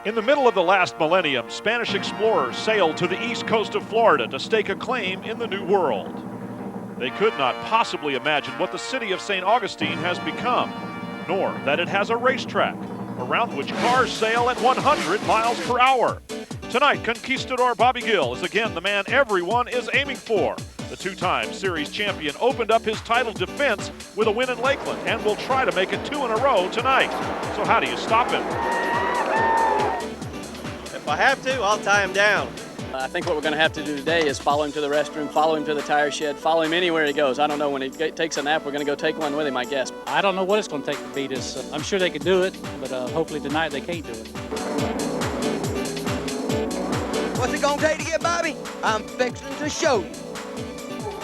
In the middle of the last millennium, Spanish explorers sailed to the east coast of Florida to stake a claim in the New World. They could not possibly imagine what the city of St. Augustine has become, nor that it has a racetrack around which cars sail at 100 miles per hour. Tonight, Conquistador Bobby Gill is again the man everyone is aiming for. The two-time series champion opened up his title defense with a win in Lakeland and will try to make it 2 in a row tonight. So how do you stop him? If I have to, I'll tie him down. I think what we're going to have to do today is follow him to the restroom, follow him to the tire shed, follow him anywhere he goes. I don't know, when he takes a nap, we're going to go take one with him, I guess. I don't know what it's going to take to beat us. I'm sure they could do it, but hopefully tonight they can't do it. What's it going to take to get Bobby? I'm fixing to show you.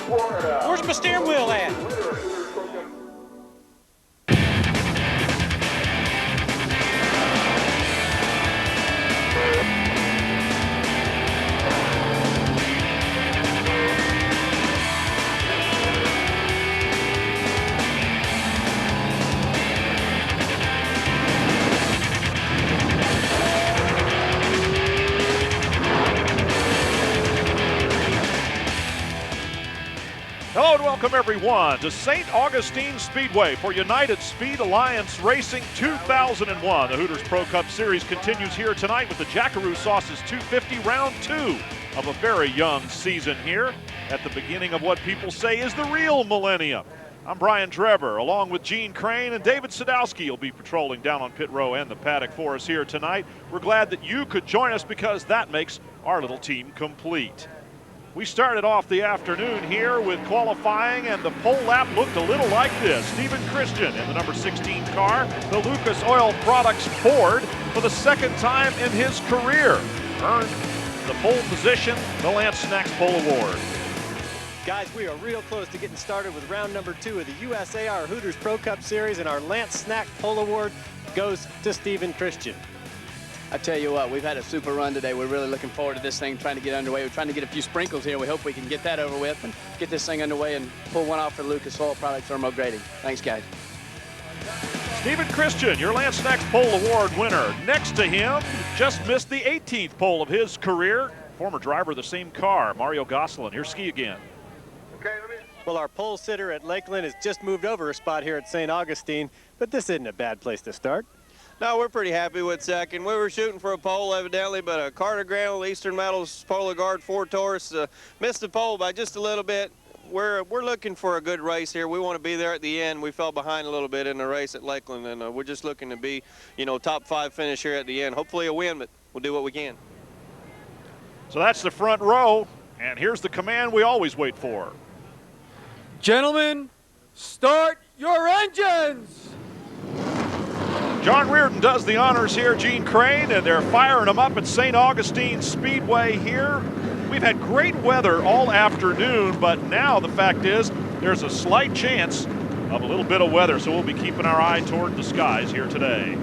Where's my steering wheel at? Hello and welcome everyone to St. Augustine Speedway for United Speed Alliance Racing 2001. The Hooters Pro Cup Series continues here tonight with the Jackaroo Sauces 250 round 2 of a very young season here at the beginning of what people say is the real millennium. I'm Brian Trevor, along with Gene Crane and David Sadowski will be patrolling down on pit row and the paddock for us here tonight. We're glad that you could join us because that makes our little team complete. We started off the afternoon here with qualifying, and the pole lap looked a little like this. Stephen Christian in the number 16 car, the Lucas Oil Products Ford, for the second time in his career, earned the pole position, the Lance Snacks Pole Award. Guys, we are real close to getting started with round number 2 of the USAR Hooters Pro Cup Series, and our Lance Snack Pole Award goes to Stephen Christian. I tell you what, we've had a super run today. We're really looking forward to this thing, trying to get underway. We're trying to get a few sprinkles here. We hope we can get that over with and get this thing underway and pull one off for Lucas Oil Products Thermo Grading. Thanks, guys. Stephen Christian, your Lance Snacks Pole Award winner. Next to him, just missed the 18th pole of his career. Former driver of the same car, Mario Gosselin. Here's Ski again. Well, our pole sitter at Lakeland has just moved over a spot here at St. Augustine, but this isn't a bad place to start. No, we're pretty happy with second. We were shooting for a pole evidently, but a Carter Granville Eastern Metals Polar Guard 4 Taurus missed the pole by just a little bit. We're looking for a good race here. We want to be there at the end. We fell behind a little bit in the race at Lakeland, and we're just looking to be, top 5 finish here at the end. Hopefully a win, but we'll do what we can. So that's the front row, and here's the command we always wait for. Gentlemen, start your engines! John Reardon does the honors here, Gene Crane, and they're firing them up at St. Augustine Speedway here. We've had great weather all afternoon, but now the fact is there's a slight chance of a little bit of weather, so we'll be keeping our eye toward the skies here today.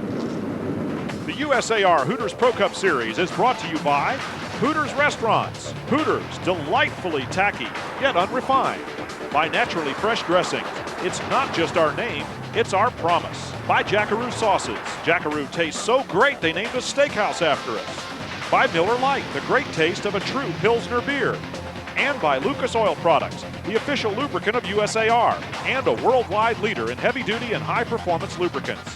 The USAR Hooters Pro Cup Series is brought to you by Hooters Restaurants. Hooters, delightfully tacky, yet unrefined. By Naturally Fresh Dressing. It's not just our name, it's our promise. By Jackaroo Sauces. Jackaroo tastes so great they named a steakhouse after us. By Miller Lite, the great taste of a true Pilsner beer. And by Lucas Oil Products, the official lubricant of USAR, and a worldwide leader in heavy-duty and high-performance lubricants.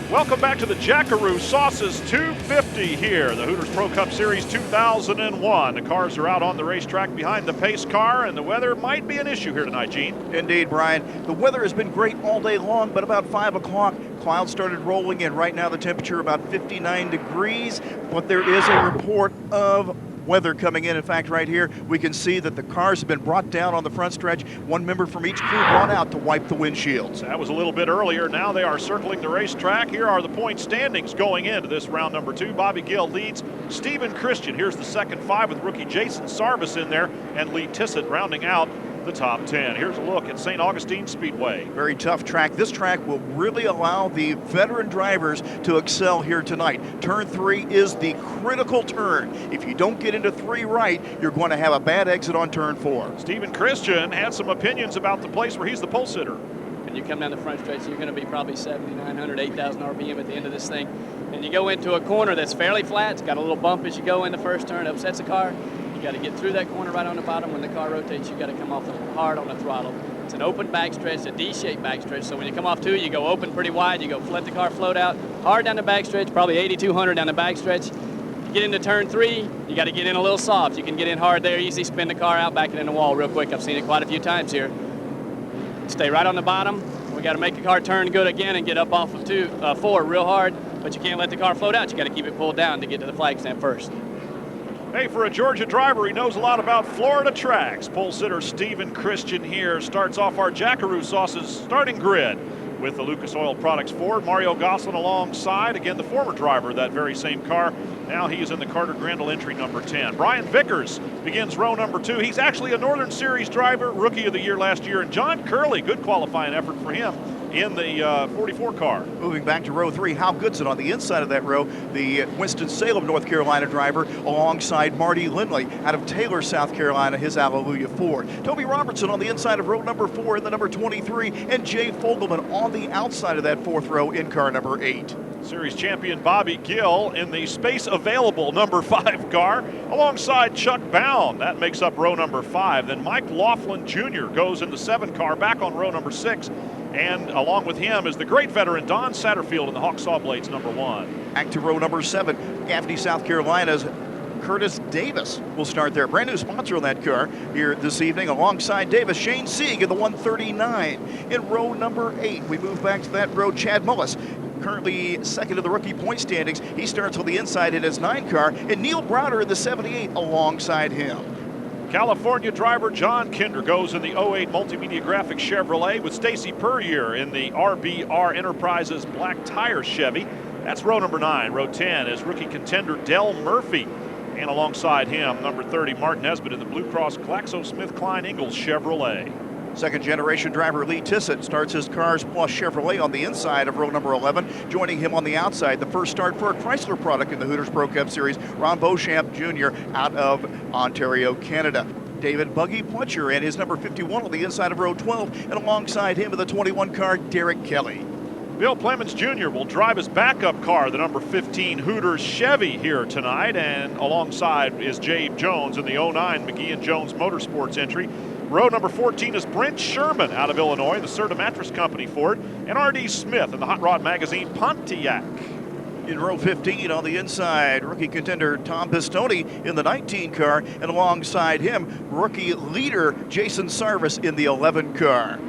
Welcome back to the Jackaroo Sauces 250 here, the Hooters Pro Cup Series 2001. The cars are out on the racetrack behind the pace car, and the weather might be an issue here tonight, Gene. Indeed, Brian. The weather has been great all day long, but about 5 o'clock, clouds started rolling in. Right now, the temperature about 59 degrees, but there is a report of weather coming in. In fact, right here, we can see that the cars have been brought down on the front stretch. One member from each crew brought out to wipe the windshields. That was a little bit earlier. Now they are circling the racetrack. Here are the point standings going into this round number 2. Bobby Gill leads Stephen Christian. Here's the second 5 with rookie Jason Sarvis in there and Lee Tissett rounding out the top 10. Here's a look at St. Augustine Speedway. Very tough track. This track will really allow the veteran drivers to excel here tonight. Turn 3 is the critical turn. If you don't get into 3 right, you're going to have a bad exit on turn 4. Stephen Christian had some opinions about the place where he's the pole sitter. and you come down the front stretch, you're going to be probably 7,900, 8,000 RPM at the end of this thing. And you go into a corner that's fairly flat. It's got a little bump as you go in the first turn. It upsets the car. You got to get through that corner right on the bottom. When the car rotates, you got to come off hard on the throttle. It's an open backstretch, a D-shaped backstretch. So when you come off 2, you go open pretty wide. You go let the car float out hard down the backstretch, probably 8,200 down the backstretch. You get into turn 3, you got to get in a little soft. You can get in hard there, easy, spin the car out, back it in the wall real quick. I've seen it quite a few times here. Stay right on the bottom. We got to make the car turn good again and get up off of 4 real hard, but you can't let the car float out. You got to keep it pulled down to get to the flag stand first. Hey, for a Georgia driver, he knows a lot about Florida tracks. Pole sitter Stephen Christian here starts off our Jackaroo Sauces starting grid with the Lucas Oil Products Ford. Mario Gosselin alongside, again, the former driver of that very same car. Now he is in the Carter Grandel entry number 10. Brian Vickers begins row number 2. He's actually a Northern Series driver, Rookie of the Year last year. And John Curley, good qualifying effort for him in the 44 car. Moving back to row 3, Hal Goodson on the inside of that row, the Winston-Salem, North Carolina driver, alongside Marty Lindley out of Taylor, South Carolina, his Alleluia Ford. Toby Robertson on the inside of row number 4 in the number 23, and Jay Fogelman on the outside of that 4th row in car number 8. Series champion Bobby Gill in the space available number 5 car alongside Chuck Bound. That makes up row number 5. Then Mike Laughlin Jr. goes in the 7 car back on row number 6. And along with him is the great veteran Don Satterfield in the Hawksaw Blades number 1. Back to row number 7, Gaffney, South Carolina's Curtis Davis will start there. Brand new sponsor on that car here this evening. Alongside Davis, Shane Sieg in the 139. In row number 8, we move back to that row, Chad Mullis, currently second in the rookie point standings. He starts on the inside in his 9 car, and Neil Browder in the 78 alongside him. California driver John Kinder goes in the 08 Multimedia Graphics Chevrolet with Stacy Puryear in the RBR Enterprises Black Tire Chevy. That's row number 9. Row 10 is rookie contender Del Murphy. And alongside him, number 30, Martin Nesbitt in the Blue Cross GlaxoSmithKline Ingalls Chevrolet. Second generation driver Lee Tissett starts his Cars Plus Chevrolet on the inside of row number 11. Joining him on the outside, the first start for a Chrysler product in the Hooters Pro Cup Series, Ron Beauchamp Jr. out of Ontario, Canada. David Buggy Pletcher and his number 51 on the inside of row 12, and alongside him in the 21 car, Derek Kelly. Bill Plemons Jr. will drive his backup car, the number 15 Hooters Chevy here tonight, and alongside is Jabe Jones in the 09 McGee and Jones Motorsports entry. Row number 14 is Brent Sherman out of Illinois, the Serta Mattress Company Ford, and R.D. Smith in the Hot Rod Magazine Pontiac. In row 15 on the inside, rookie contender Tom Pistone in the 19 car, and alongside him, rookie leader Jason Sarvis in the 11 car.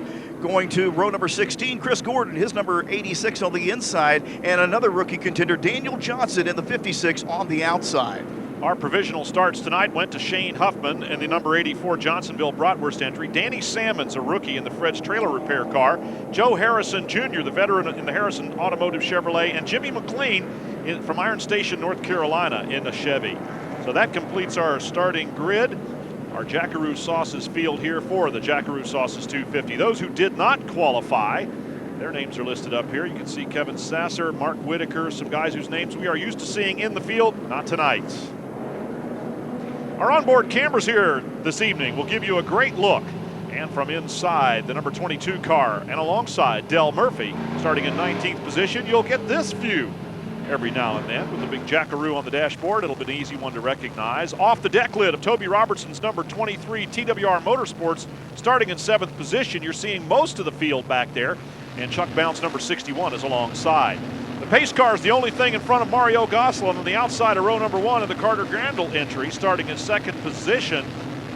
Going to row number 16, Chris Gordon, his number 86 on the inside, and another rookie contender, Daniel Johnson in the 56 on the outside. Our provisional starts tonight went to Shane Huffman in the number 84 Johnsonville Bratwurst entry. Danny Salmon's a rookie in the Fred's Trailer Repair car. Joe Harrison Jr., the veteran in the Harrison Automotive Chevrolet, and Jimmy McLean from Iron Station, North Carolina in the Chevy. So that completes our starting grid. Our Jackaroo Sauces field here for the Jackaroo Sauces 250. Those who did not qualify, their names are listed up here. You can see Kevin Sasser, Mark Whitaker, some guys whose names we are used to seeing in the field, not tonight. Our onboard cameras here this evening will give you a great look. And from inside the number 22 car and alongside Del Murphy, starting in 19th position, you'll get this view every now and then with the big Jackaroo on the dashboard. It'll be an easy one to recognize. Off the deck lid of Toby Robertson's number 23 TWR Motorsports, starting in 7th position. You're seeing most of the field back there, and Chuck Bounce number 61 is alongside. The pace car is the only thing in front of Mario Gosselin on the outside of row number 1 in the Carter Grandel entry, starting in 2nd position.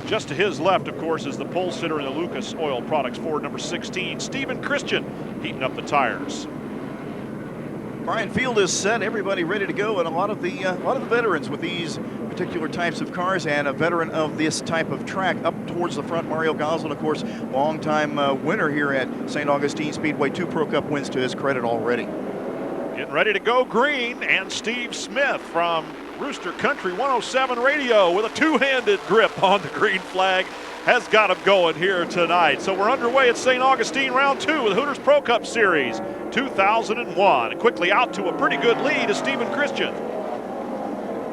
Just to his left, of course, is the pole sitter in the Lucas Oil Products Ford number 16, Stephen Christian, heating up the tires. Brian Field is set, everybody ready to go, and a lot of the veterans with these particular types of cars, and a veteran of this type of track up towards the front. Mario Gosselin, of course, longtime winner here at St. Augustine Speedway, 2 Pro Cup wins to his credit already. Getting ready to go green, and Steve Smith from Rooster Country 107 Radio with a 2-handed grip on the green flag has got him going here tonight. So we're underway at St. Augustine round 2 with Hooters Pro Cup Series 2001. Quickly out to a pretty good lead is Stephen Christian.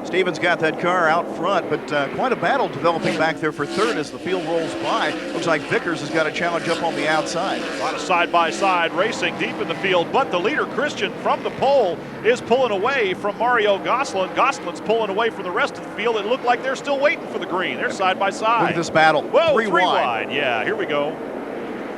Stevens got that car out front, but quite a battle developing back there for third as the field rolls by. Looks like Vickers has got a challenge up on the outside. A lot of side-by-side racing deep in the field, but the leader, Christian, from the pole is pulling away from Mario Gosselin. Gosselin's pulling away from the rest of the field. It looked like they're still waiting for the green. They're side-by-side. Look at this battle. Whoa, three wide. Yeah, here we go.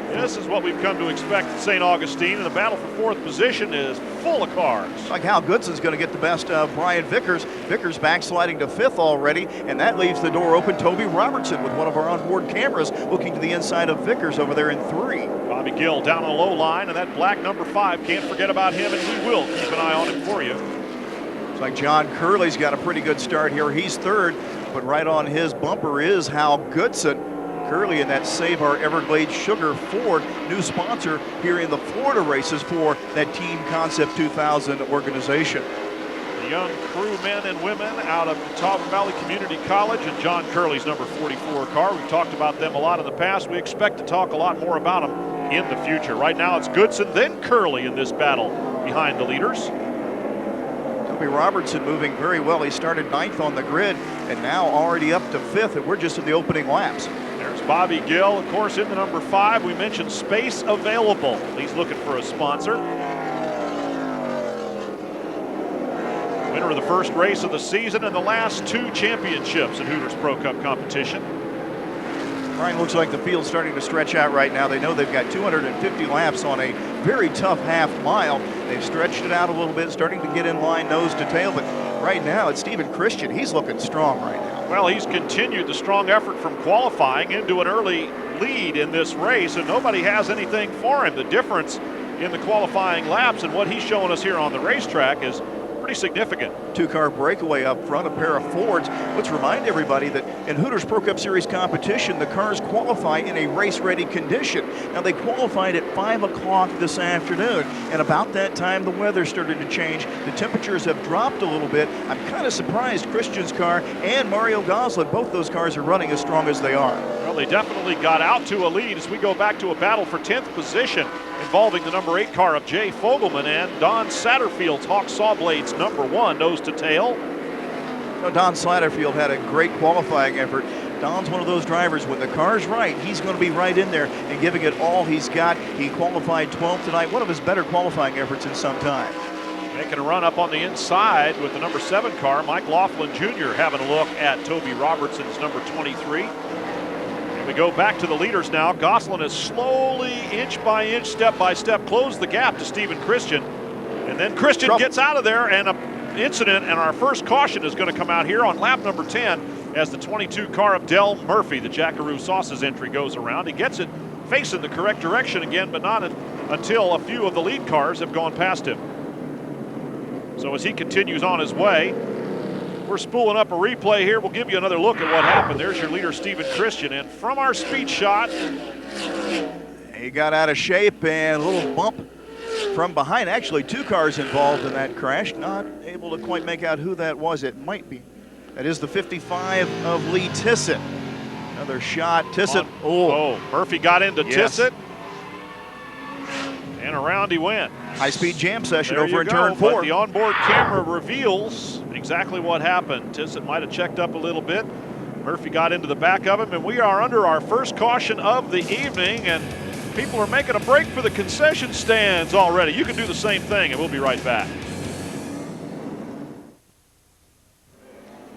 This is what we've come to expect at St. Augustine, and the battle for fourth position is full of cars. Like Hal Goodson's going to get the best of Brian Vickers. Vickers backsliding to fifth already, and that leaves the door open. Toby Robertson with one of our onboard cameras looking to the inside of Vickers over there in 3. Bobby Gill down on the low line, and that black number 5, can't forget about him, and we will keep an eye on him for you. Looks like John Curley's got a pretty good start here. He's third, but right on his bumper is Hal Goodson. Curley in that Save Our Everglades Sugar Ford, new sponsor here in the Florida races for that Team Concept 2000 organization. The young crew men and women out of Catawba Valley Community College and John Curley's number 44 car. We've talked about them a lot in the past. We expect to talk a lot more about them in the future. Right now it's Goodson, then Curley in this battle behind the leaders. Toby Robertson moving very well. He started 9th on the grid and now already up to 5th, and we're just in the opening laps. There's Bobby Gill, of course, in the number 5. We mentioned space available. He's looking for a sponsor. Winner of the first race of the season and the last 2 championships in Hooters Pro Cup competition. Brian, looks like the field's starting to stretch out right now. They know they've got 250 laps on a very tough half mile. They've stretched it out a little bit, starting to get in line nose to tail, but right now it's Stephen Christian. He's looking strong right now. Well, he's continued the strong effort from qualifying into an early lead in this race, and nobody has anything for him. The difference in the qualifying laps and what he's showing us here on the racetrack is pretty significant. 2-car breakaway up front, a pair of Fords. Let's remind everybody that in Hooters Pro Cup Series competition, the cars qualify in a race-ready condition. Now, they qualified at 5 o'clock this afternoon, and about that time, the weather started to change. The temperatures have dropped a little bit. I'm kind of surprised Christian's car and Mario Gosselin, both those cars are running as strong as they are. Well, they definitely got out to a lead as we go back to a battle for 10th position involving the number 8 car of Jay Fogelman and Don Satterfield's Hawk Sawblades number 1, nose to tail. Now, Don Satterfield had a great qualifying effort. Don's one of those drivers, when the car's right, he's going to be right in there and giving it all he's got. He qualified 12th tonight, one of his better qualifying efforts in some time. Making a run up on the inside with the number 7 car, Mike Laughlin Jr. having a look at Toby Robertson's number 23. We go back to the leaders now. Gosselin has slowly, inch by inch, step by step, closed the gap to Stephen Christian. And then Christian gets out of there, and an incident, and our first caution is going to come out here on lap number 10 as the 22 car of Del Murphy, the Jackaroo Sauces entry, goes around. He gets it facing the correct direction again, but not until a few of the lead cars have gone past him. So as he continues on his way, we're spooling up a replay here. We'll give you another look at what happened. There's your leader, Stephen Christian. And from our speed shot, he got out of shape and a little bump from behind. Actually, 2 cars involved in that crash. Not able to quite make out who that was. It might be. That is the 55 of Lee Tissett. Another shot. Tissett. Oh, Murphy got into Tissett. And around he went. High-speed jam session there over in go, turn 4. But the onboard camera reveals exactly what happened. Tissett might have checked up a little bit. Murphy got into the back of him, and we are under our first caution of the evening, and people are making a break for the concession stands already. You can do the same thing, and we'll be right back.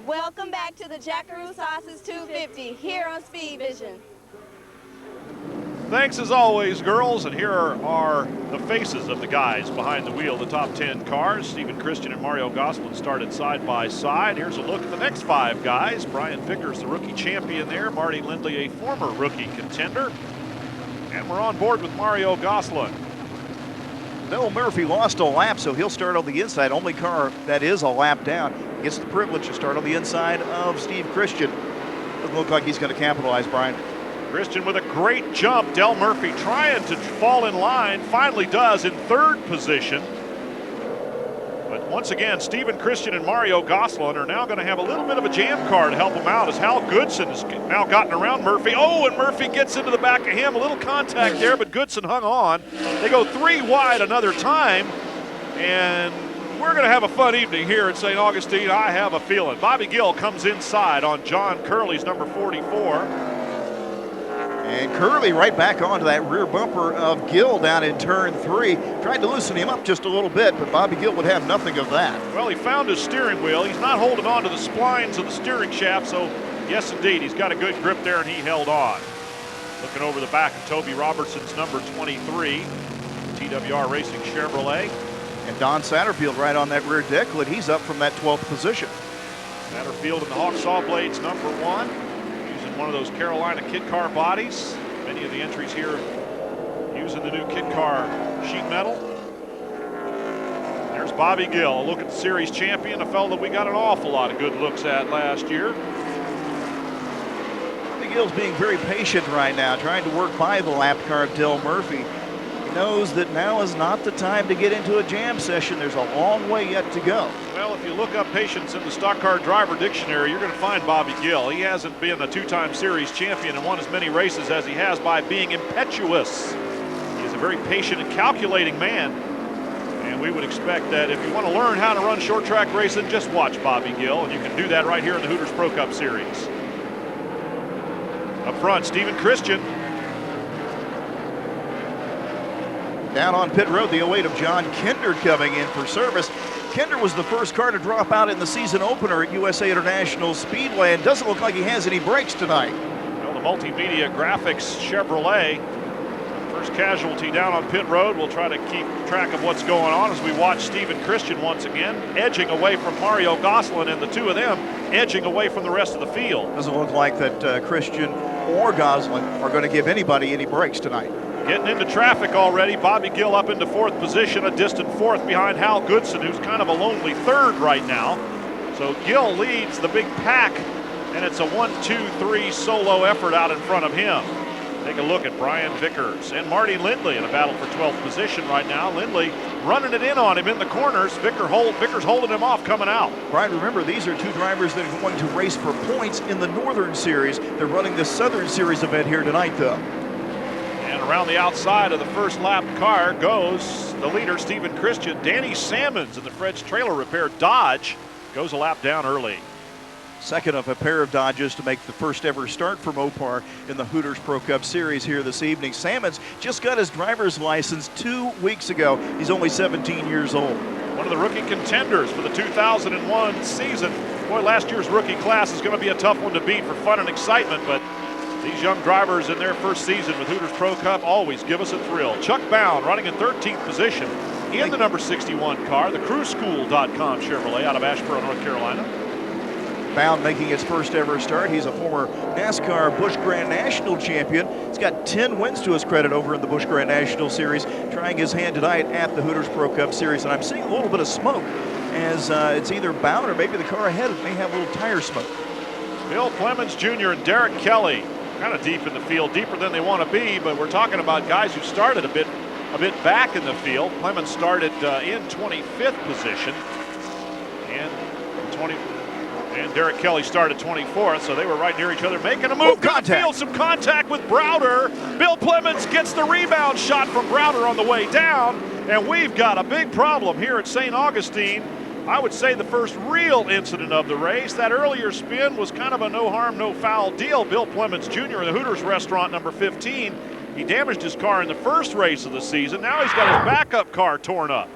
Welcome back to the Jackaroo Sauces 250 here on Speed Vision. Thanks as always, girls, and here are the faces of the guys behind the wheel, the top 10 cars. Stephen Christian and Mario Gosselin started side by side. Here's a look at the next 5 guys. Brian Vickers, the rookie champion there. Marty Lindley, a former rookie contender. And we're on board with Mario Gosselin. Del Murphy lost a lap, so he'll start on the inside. Only car that is a lap down gets the privilege to start on the inside of Steve Christian. Doesn't look like he's going to capitalize, Brian. Christian with a great jump. Del Murphy trying to fall in line, finally does in 3rd position. But once again, Stephen Christian and Mario Gosselin are now going to have a little bit of a jam car to help them out as Hal Goodson has now gotten around Murphy. Oh, and Murphy gets into the back of him. A little contact there, but Goodson hung on. They go 3 wide another time, and We're going to have a fun evening here at St. Augustine, I have a feeling. Bobby Gill comes inside on John Curley's number 44. And Curley right back onto that rear bumper of Gill down in turn 3. Tried to loosen him up just a little bit, but Bobby Gill would have nothing of that. Well, he found his steering wheel. He's not holding on to the splines of the steering shaft, so yes, indeed, he's got a good grip there, and he held on. Looking over the back of Toby Robertson's number 23, TWR Racing Chevrolet. And Don Satterfield right on that rear deck lid. He's up from that 12th position. Satterfield in the Hawksaw Blades number 1, using one of those Carolina kit car bodies. Many of the entries here using the new kit car sheet metal. There's Bobby Gill, a look at the series champion, a fellow that we got an awful lot of good looks at last year. Bobby Gill's being very patient right now, trying to work by the lap car of Dale Murphy. He knows that now is not the time to get into a jam session. There's a long way yet to go. Well, if you look up patience in the stock car driver dictionary, you're going to find Bobby Gill. He hasn't been a two-time series champion and won as many races as he has by being impetuous. He is a very patient and calculating man. And we would expect that if you want to learn how to run short track racing, just watch Bobby Gill, and you can do that right here in the Hooters Pro Cup Series. Up front, Stephen Christian. Down on pit road, the 08 of John Kinder coming in for service. Kinder was the first car to drop out in the season opener at USA International Speedway, and doesn't look like he has any brakes tonight. Well, the multimedia graphics Chevrolet, first casualty down on pit road. We'll try to keep track of what's going on as we watch Stephen Christian once again, edging away from Mario Gosselin, and the two of them edging away from the rest of the field. Doesn't look like that Christian or Gosselin are going to give anybody any brakes tonight. Getting into traffic already. Bobby Gill up into 4th position, a distant 4th behind Hal Goodson, who's kind of a lonely 3rd right now. So Gill leads the big pack, and it's a 1-2-3 solo effort out in front of him. Take a look at Brian Vickers and Marty Lindley in a battle for 12th position right now. Lindley running it in on him in the corners. Vickers holding him off coming out. Brian, remember, these are two drivers that are going to race for points in the Northern Series. They're running the Southern Series event here tonight, though. And around the outside of the first lap car goes the leader, Stephen Christian. Danny Sammons in the Fred's Trailer Repair Dodge goes a lap down early. Second of a pair of Dodges to make the first ever start for Mopar in the Hooters Pro Cup Series here this evening. Sammons just got his driver's license 2 weeks ago. He's only 17 years old. One of the rookie contenders for the 2001 season. Boy, last year's rookie class is going to be a tough one to beat for fun and excitement, but these young drivers in their first season with Hooters Pro Cup always give us a thrill. Chuck Bound running in 13th position in the number 61 car, the crewschool.com Chevrolet out of Asheboro, North Carolina. Bound making his first ever start. He's a former NASCAR Busch Grand National champion. He's got 10 wins to his credit over in the Busch Grand National Series, trying his hand tonight at the Hooters Pro Cup Series. And I'm seeing a little bit of smoke as it's either Bound or maybe the car ahead may have a little tire smoke. Bill Clemens Jr. and Derek Kelly kind of deep in the field, deeper than they want to be, but we're talking about guys who started a bit back in the field. Clemens started in 25th position, and Derek Kelly started 24th, so they were right near each other, making a move. Good field, some contact with Browder. Bill Clemens gets the rebound shot from Browder on the way down, and we've got a big problem here at St. Augustine. I would say the first real incident of the race. That earlier spin was kind of a no harm, no foul deal. Bill Clemens Jr. in the Hooters restaurant number 15. He damaged his car in the first race of the season. Now he's got his backup car torn up.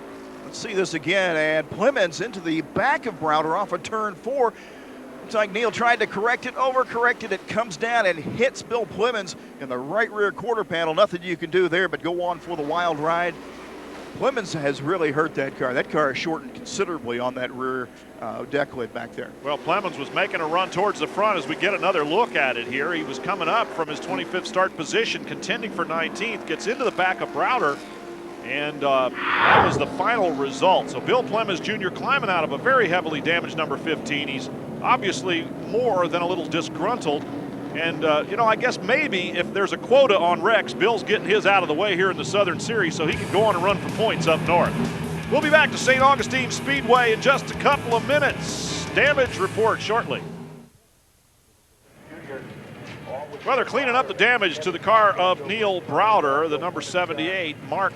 Let's see this again, and Clemens into the back of Browder off of turn 4. Looks like Neal tried to correct it, overcorrected it, comes down and hits Bill Clemens in the right rear quarter panel. Nothing you can do there but go on for the wild ride. Clemens has really hurt that car. That car is shortened considerably on that rear deck lid back there. Well, Clemens was making a run towards the front as we get another look at it here. He was coming up from his 25th start position, contending for 19th, gets into the back of Browder, and that was the final result. So Bill Clemens Jr. climbing out of a very heavily damaged number 15. He's obviously more than a little disgruntled. And, you know, I guess maybe if there's a quota on Rex, Bill's getting his out of the way here in the Southern Series so he can go on and run for points up north. We'll be back to St. Augustine Speedway in just a couple of minutes. Damage report shortly. All with Well, they're cleaning up the damage to the car of Neil Browder, the number 78 Mark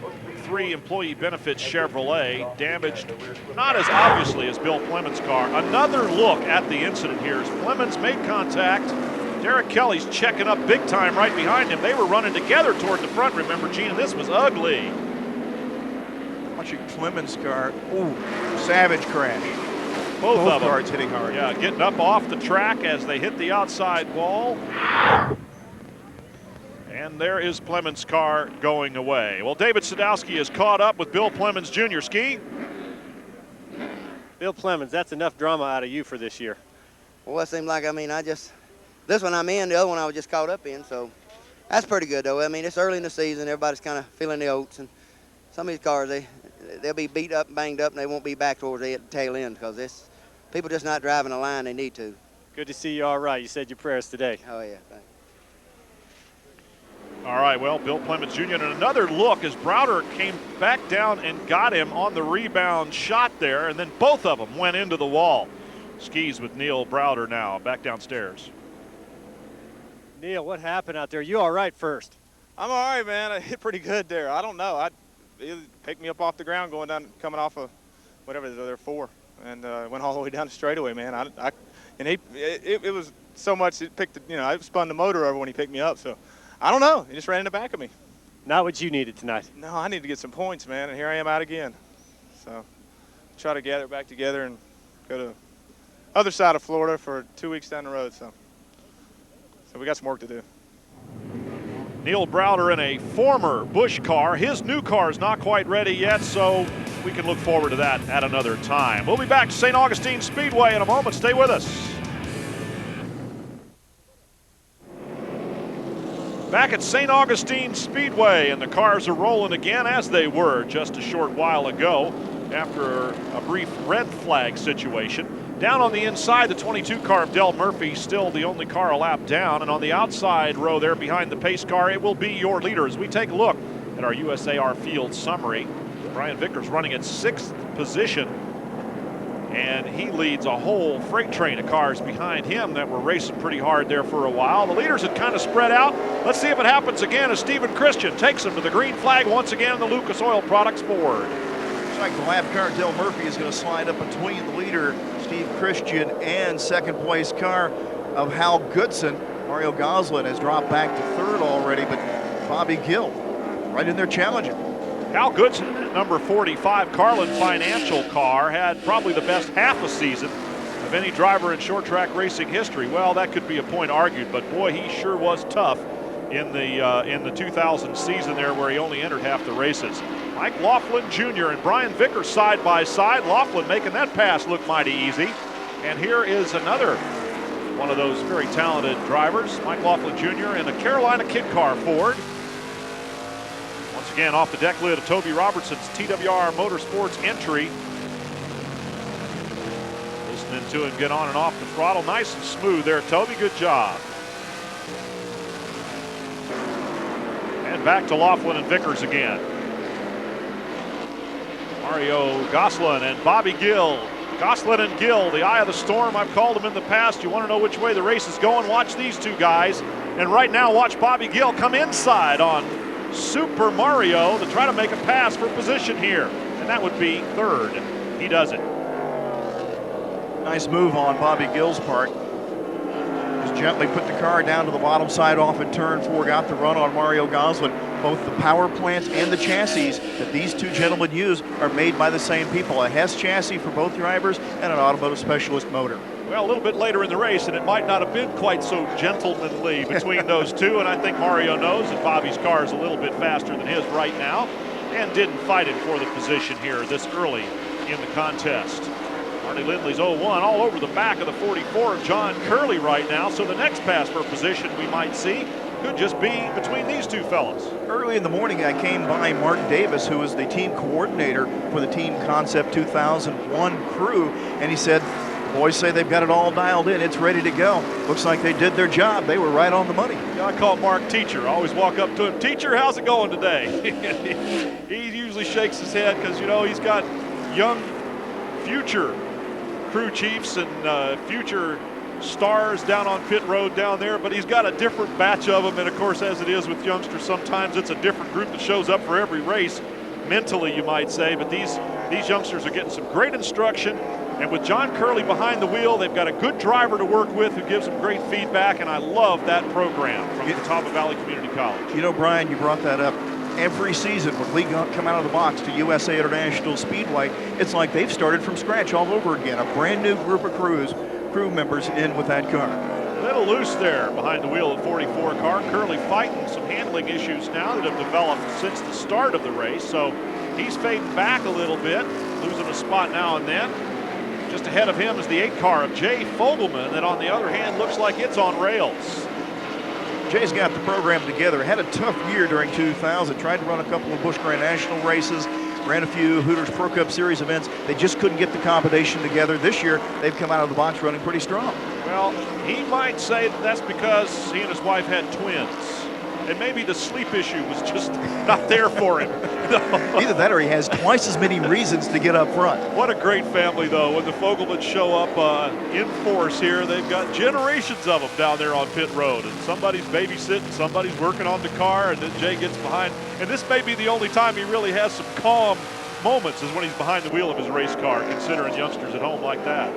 III Employee Benefits Chevrolet, damaged not as obviously as Bill Fleming's car. Another look at the incident here as Fleming's made contact. Derek Kelly's checking up big time right behind him. They were running together toward the front, remember, Gene, and this was ugly. Watching Fleming's car, ooh, savage crash. Both of them. Cars hitting hard. Yeah, getting up off the track as they hit the outside wall. And there is Fleming's car going away. Well, David Sadowski is caught up with Bill Flemings Jr. Ski. Bill Flemings, that's enough drama out of you for this year. Well, it seemed like, I mean, this one I'm in, the other one I was just caught up in, so that's pretty good, though. I mean, it's early in the season. Everybody's kind of feeling the oats, and some of these cars, they'll be beat up and banged up, and they won't be back towards the tail end because people just not driving the line they need to. Good to see you all right. You said your prayers today. Oh, yeah, thanks. All right, well, Bill Flemings Jr. And another look as Browder came back down and got him on the rebound shot there, and then both of them went into the wall. Skis with Neil Browder now back downstairs. Neil, what happened out there? You all right first? I'm all right, man. I hit pretty good there. I don't know. It picked me up off the ground going down, coming off of whatever they're for, and went all the way down the straightaway, man. It was so much it picked. I spun the motor over when he picked me up. So I don't know. He just ran in the back of me. Not what you needed tonight. No, I need to get some points, man, and here I am out again. So try to gather back together and go to other side of Florida for 2 weeks down the road. So we got some work to do. Neil Browder in a former Busch car. His new car is not quite ready yet, so we can look forward to that at another time. We'll be back to St. Augustine Speedway in a moment. Stay with us. Back at St. Augustine Speedway, and the cars are rolling again as they were just a short while ago after a brief red flag situation. Down on the inside, the 22 car of Del Murphy, still the only car a lap down. And on the outside row there behind the pace car, it will be your leader as we take a look at our USAR field summary. Brian Vickers running at 6th position, and he leads a whole freight train of cars behind him that were racing pretty hard there for a while. The leaders had kind of spread out. Let's see if it happens again as Stephen Christian takes him to the green flag once again in the Lucas Oil Products Ford. Looks like the lap car Del Murphy is going to slide up between the leader, Steve Christian, and second place car of Hal Goodson. Mario Goslin has dropped back to third already, but Bobby Gill right in there challenging. Hal Goodson, number 45 Carlin Financial car, had probably the best half a season of any driver in short track racing history. Well, that could be a point argued, but boy, he sure was tough in the 2000 season there where he only entered half the races. Mike Laughlin Jr. and Brian Vickers side by side. Laughlin making that pass look mighty easy. And here is another one of those very talented drivers, Mike Laughlin Jr. in a Carolina Kid Car Ford. Once again, off the deck lid of Toby Robertson's TWR Motorsports entry. Listening to him get on and off the throttle. Nice and smooth there, Toby. Good job. And back to Laughlin and Vickers again. Mario Goslin and Bobby Gill. Goslin and Gill, the eye of the storm. I've called them in the past. You want to know which way the race is going? Watch these two guys. And right now, watch Bobby Gill come inside on Super Mario to try to make a pass for position here. And that would be third. He does it. Nice move on Bobby Gill's part. Just gently put the car down to the bottom side off in turn 4, got the run on Mario Goslin. Both the power plants and the chassis that these two gentlemen use are made by the same people. A Hess chassis for both drivers and an Automotive Specialist motor. Well, a little bit later in the race, and it might not have been quite so gentlemanly between those two, and I think Mario knows that Bobby's car is a little bit faster than his right now, and didn't fight it for the position here this early in the contest. Marty Lindley's 01 all over the back of the 44 of John Curley right now, so the next pass for position we might see could just be between these two fellas. Early in the morning, I came by Mark Davis, who is the team coordinator for the Team Concept 2001 crew, and he said, the boys say they've got it all dialed in. It's ready to go. Looks like they did their job. They were right on the money. Yeah, I call Mark Teacher. I always walk up to him, Teacher, how's it going today? He usually shakes his head because, you know, he's got young future crew chiefs and future stars down on pit road down there, but he's got a different batch of them. And of course, as it is with youngsters, sometimes it's a different group that shows up for every race, mentally, you might say. But these youngsters are getting some great instruction. And with John Curley behind the wheel, they've got a good driver to work with who gives them great feedback. And I love that program from Catawba Valley Community College. You know, Brian, you brought that up. Every season when we come out of the box to USA International Speedway, it's like they've started from scratch all over again. A brand new group of crew members in with that car. A little loose there behind the wheel of 44 car. Curley fighting some handling issues now that have developed since the start of the race. So he's fading back a little bit, losing a spot now and then. Just ahead of him is the 8 car of Jay Fogelman that on the other hand looks like it's on rails. Jay's got the program together. Had a tough year during 2000. Tried to run a couple of Busch Grand National races. Ran a few Hooters Pro Cup Series events. They just couldn't get the combination together. This year, they've come out of the box running pretty strong. Well, he might say that's because he and his wife had twins. And maybe the sleep issue was just not there for him. Either that or he has twice as many reasons to get up front. What a great family, though. When the Fogelmans show up in force here, they've got generations of them down there on pit road. And somebody's babysitting, somebody's working on the car, and then Jay gets behind. And this may be the only time he really has some calm moments is when he's behind the wheel of his race car, considering youngsters at home like that.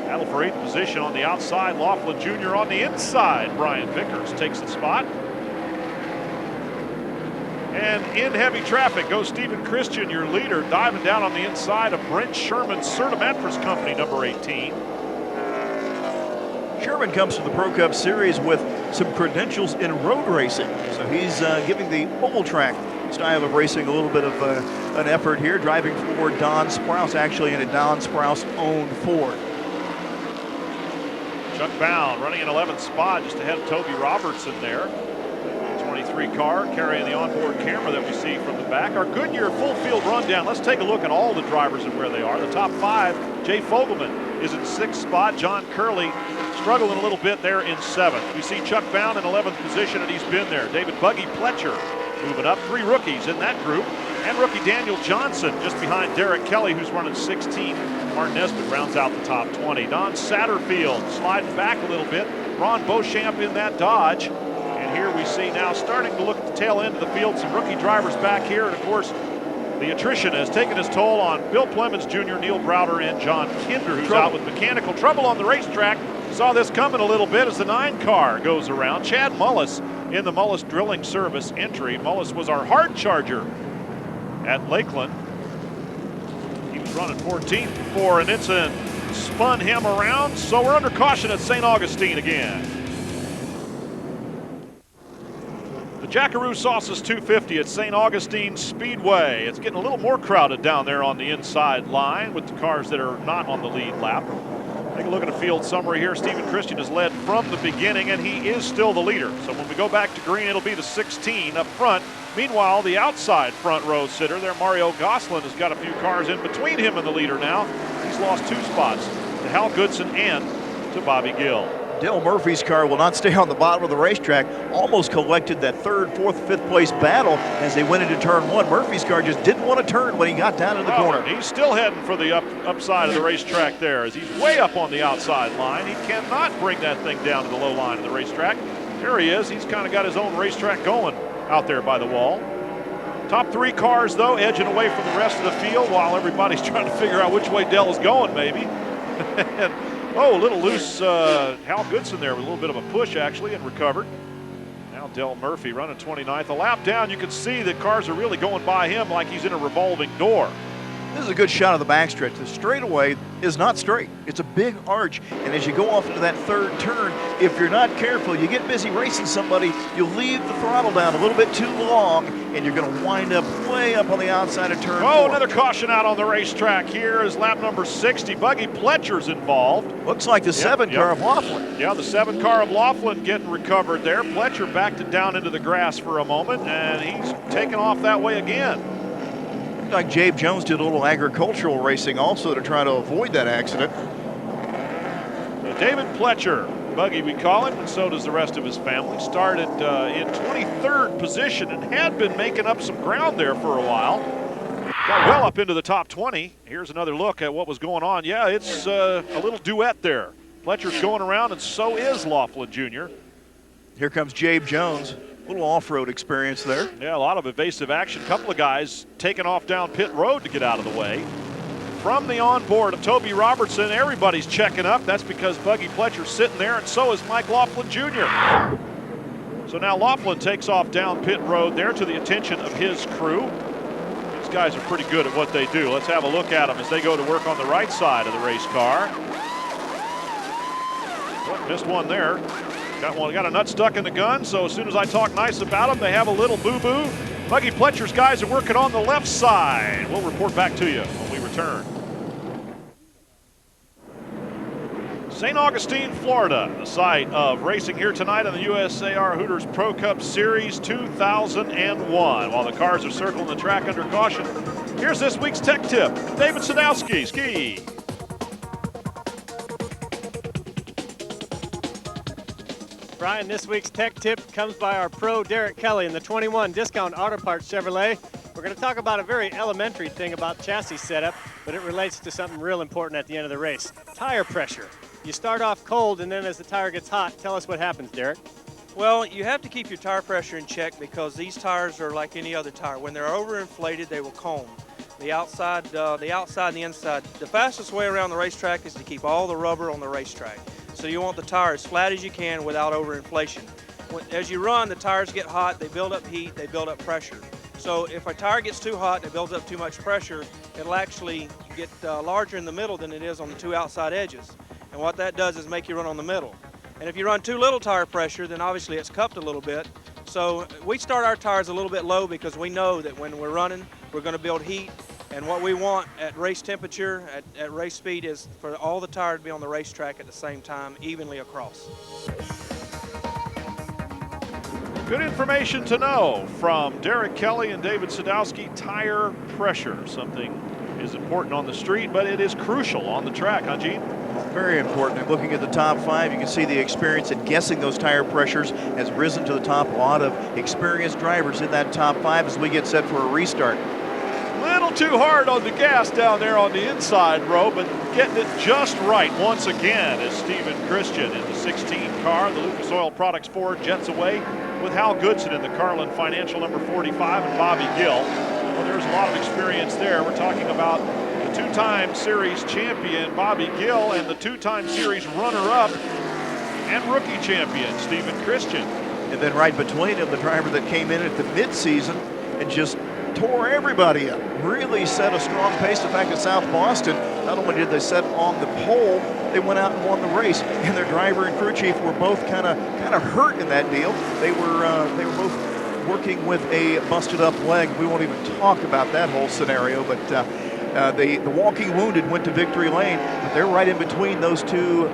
Battle for 8th position on the outside. Laughlin Jr. on the inside. Brian Vickers takes the spot. And in heavy traffic goes Stephen Christian, your leader, diving down on the inside of Brent Sherman, Serta Company, number 18. Sherman comes to the Pro Cup Series with some credentials in road racing. So he's giving the oval track style of racing a little bit of an effort here, driving for Don Sprouse, actually in a Don Sprouse-owned Ford. Chuck Bound running in 11th spot, just ahead of Toby Robertson there. 23 car carrying the onboard camera that we see from the back. Our Goodyear full field rundown. Let's take a look at all the drivers and where they are. The top 5, Jay Fogelman is in 6th spot. John Curley struggling a little bit there in 7th. We see Chuck Bound in 11th position, and he's been there. David Buggy Pletcher moving up. 3 rookies in that group. And rookie Daniel Johnson just behind Derek Kelly, who's running 16. Martin Nesbitt rounds out the top 20. Don Satterfield sliding back a little bit. Ron Beauchamp in that Dodge. And here we see now starting to look at the tail end of the field, some rookie drivers back here. And of course, the attrition has taken its toll on Bill Plemons Jr., Neil Browder, and John Kinder, who's out with mechanical trouble on the racetrack. Saw this coming a little bit as the 9 car goes around. Chad Mullis in the Mullis Drilling Service entry. Mullis was our hard charger at Lakeland. He was running 14th before an incident spun him around. So we're under caution at St. Augustine again. Jackaroo Sauces 250 at St. Augustine Speedway. It's getting a little more crowded down there on the inside line with the cars that are not on the lead lap. Take a look at a field summary here. Stephen Christian has led from the beginning, and he is still the leader. So when we go back to green, it'll be the 16 up front. Meanwhile, the outside front row sitter there, Mario Gosselin, has got a few cars in between him and the leader now. He's lost 2 spots to Hal Goodson and to Bobby Gill. Dale Murphy's car will not stay on the bottom of the racetrack. Almost collected that 3rd, 4th, 5th place battle as they went into turn 1. Murphy's car just didn't want to turn when he got down in the corner. He's still heading for the upside of the racetrack there as he's way up on the outside line. He cannot bring that thing down to the low line of the racetrack. There he is. He's kind of got his own racetrack going out there by the wall. Top 3 cars, though, edging away from the rest of the field while everybody's trying to figure out which way Dell is going, maybe. Oh, a little loose Hal Goodson there with a little bit of a push, actually, and recovered. Now Del Murphy running 29th. A lap down, you can see that cars are really going by him like he's in a revolving door. This is a good shot of the backstretch. The straightaway is not straight. It's a big arch, and as you go off into that 3rd turn, if you're not careful, you get busy racing somebody, you'll leave the throttle down a little bit too long, and you're going to wind up way up on the outside of turn 4. Another caution out on the racetrack here is lap number 60. Buggy Pletcher's involved. Looks like the 7 car of Laughlin. Yeah, the 7 car of Laughlin getting recovered there. Pletcher backed it down into the grass for a moment, and he's taken off that way again. Like Jabe Jones did a little agricultural racing also to try to avoid that accident. So David Pletcher, Buggy we call him, and so does the rest of his family. Started in 23rd position and had been making up some ground there for a while. Got well up into the top 20. Here's another look at what was going on. Yeah, it's a little duet there. Fletcher's going around, and so is Laughlin Jr. Here comes Jabe Jones. A little off-road experience there. Yeah, a lot of evasive action. A couple of guys taking off down pit road to get out of the way. From the onboard of Toby Robertson, everybody's checking up. That's because Buggy Fletcher's sitting there, and so is Mike Laughlin Jr. So now Laughlin takes off down pit road there to the attention of his crew. These guys are pretty good at what they do. Let's have a look at them as they go to work on the right side of the race car. Oh, missed one there. Got a nut stuck in the gun, so as soon as I talk nice about them, they have a little boo-boo. Buggy Fletcher's guys are working on the left side. We'll report back to you when we return. St. Augustine, Florida, the site of racing here tonight on the USAR Hooters Pro Cup Series 2001. While the cars are circling the track under caution, here's this week's tech tip. David Sadowski, ski. Brian, this week's tech tip comes by our pro Derek Kelly in the 21 Discount Auto Parts Chevrolet. We're going to talk about a very elementary thing about chassis setup, but it relates to something real important at the end of the race. Tire pressure. You start off cold, and then as the tire gets hot, tell us what happens, Derek. Well, you have to keep your tire pressure in check because these tires are like any other tire. When they're overinflated, they will comb. The outside and the inside. The fastest way around the racetrack is to keep all the rubber on the racetrack. So you want the tire as flat as you can without overinflation. As you run, the tires get hot, they build up heat, they build up pressure. So if a tire gets too hot and it builds up too much pressure, it'll actually get larger in the middle than it is on the two outside edges. And what that does is make you run on the middle. And if you run too little tire pressure, then obviously it's cupped a little bit. So we start our tires a little bit low because we know that when we're running, we're going to build heat. And what we want at race temperature, at race speed, is for all the tires to be on the racetrack at the same time, evenly across. Good information to know from Derek Kelly and David Sadowski. Tire pressure, something is important on the street, but it is crucial on the track, huh, Gene? Very important. And looking at the top five, you can see the experience in guessing those tire pressures has risen to the top. A lot of experienced drivers in that top five as we get set for a restart. Little too hard on the gas down there on the inside row, but getting it just right once again is Stephen Christian in the 16 car. The Lucas Oil Products Ford jets away with Hal Goodson in the Carlin Financial number 45 and Bobby Gill. Well, there's a lot of experience there. We're talking about the two-time series champion Bobby Gill and the two-time series runner-up and rookie champion Stephen Christian. And then right between them, the driver that came in at the mid-season and just tore everybody up. Really set a strong pace. In fact, at South Boston, not only did they set on the pole, they went out and won the race. And their driver and crew chief were both kind of hurt in that deal. They were both working with a busted up leg. We won't even talk about that whole scenario, but the walking wounded went to victory lane. But they're right in between those two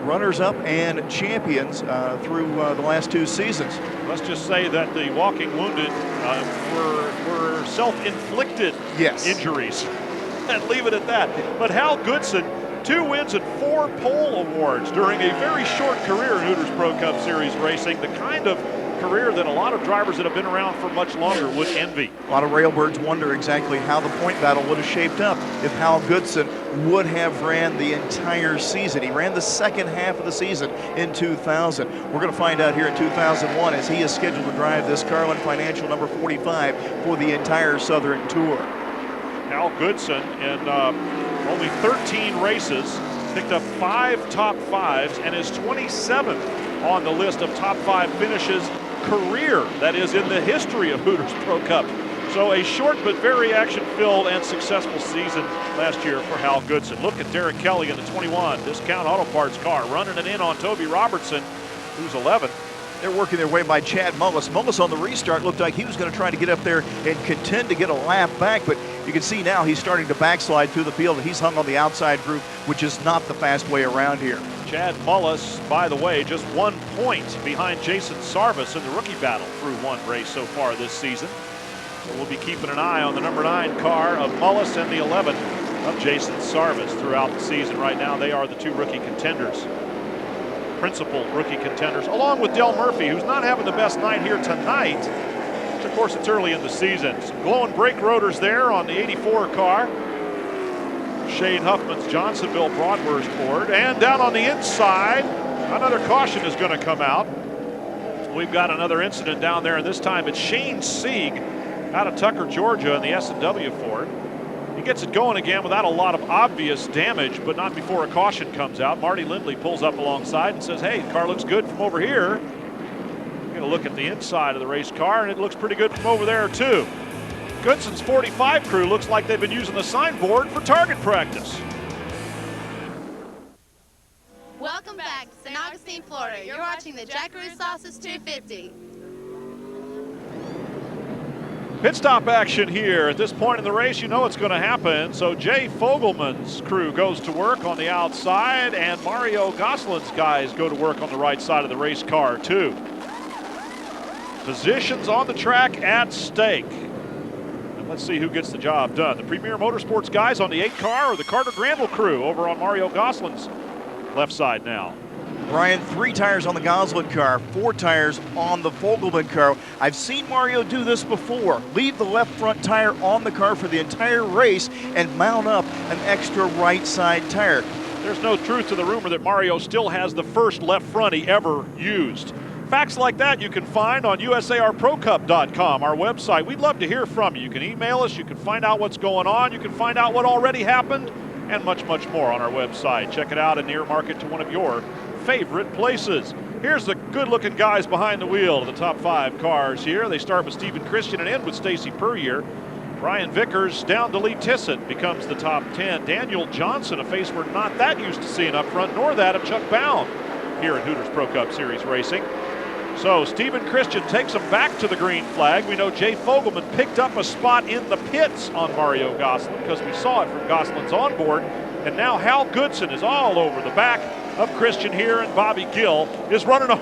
runners-up and champions through the last two seasons. Let's just say that the walking wounded were self-inflicted injuries, and leave it at that. But Hal Goodson, 2 wins and 4 pole awards during a very short career in Hooters Pro Cup Series racing, the kind of career that a lot of drivers that have been around for much longer would envy. A lot of railbirds wonder exactly how the point battle would have shaped up if Hal Goodson would have ran the entire season. He ran the second half of the season in 2000. We're going to find out here in 2001 as he is scheduled to drive this Carlin Financial number 45 for the entire Southern Tour. Hal Goodson in only 13 races picked up 5 top 5s and is 27th on the list of top 5 finishes career, that is in the history of Hooters Pro Cup. So a short but very action-filled and successful season last year for Hal Goodson. Look at Derek Kelly in the 21 Discount Auto Parts car, running it in on Toby Robertson, who's 11th. They're working their way by Chad Mullis. Mullis on the restart looked like he was going to try to get up there and contend to get a lap back, but you can see now he's starting to backslide through the field, and he's hung on the outside group, which is not the fast way around here. Chad Mullis, by the way, just 1 point behind Jason Sarvis in the rookie battle through 1 race so far this season. So we'll be keeping an eye on the number 9 car of Mullis and the 11 of Jason Sarvis throughout the season. Right now, they are the 2 rookie contenders, principal rookie contenders, along with Del Murphy, who's not having the best night here tonight. Which, of course, it's early in the season. Some glowing brake rotors there on the 84 car. Shane Huffman's Johnsonville Broadwurst board. And down on the inside, another caution is going to come out. We've got another incident down there, and this time it's Shane Sieg out of Tucker, Georgia in the S&W Ford. He gets it going again without a lot of obvious damage, but not before a caution comes out. Marty Lindley pulls up alongside and says, hey, the car looks good from over here. We're going to look at the inside of the race car, and it looks pretty good from over there, too. Goodson's 45 crew looks like they've been using the signboard for target practice. Welcome back to St. Augustine, Florida. You're watching the Jackaroo Sauces 250. Pit stop action here. At this point in the race, you know it's going to happen. So Jay Fogelman's crew goes to work on the outside, and Mario Gosselin's guys go to work on the right side of the race car, too. Positions on the track at stake. And let's see who gets the job done. The Premier Motorsports guys on the 8 car or the Carter Granville crew over on Mario Gosselin's left side now. Brian, 3 tires on the Goslin car, 4 tires on the Fogelman car. I've seen Mario do this before. Leave the left front tire on the car for the entire race and mount up an extra right side tire. There's no truth to the rumor that Mario still has the first left front he ever used. Facts like that you can find on USARProCup.com, our website. We'd love to hear from you. You can email us, you can find out what's going on, you can find out what already happened, and much, much more on our website. Check it out and earmark it to one of your favorite places. Here's the good-looking guys behind the wheel of the top 5 cars here. They start with Stephen Christian and end with Stacy Puryear. Brian Vickers down to Lee Tissett becomes the top 10. Daniel Johnson, a face we're not that used to seeing up front, nor that of Chuck Bound here at Hooters Pro Cup Series Racing. So Stephen Christian takes him back to the green flag. We know Jay Fogelman picked up a spot in the pits on Mario Gosselin because we saw it from Gosselin's onboard. And now Hal Goodson is all over the back of Christian here, and Bobby Gill is running a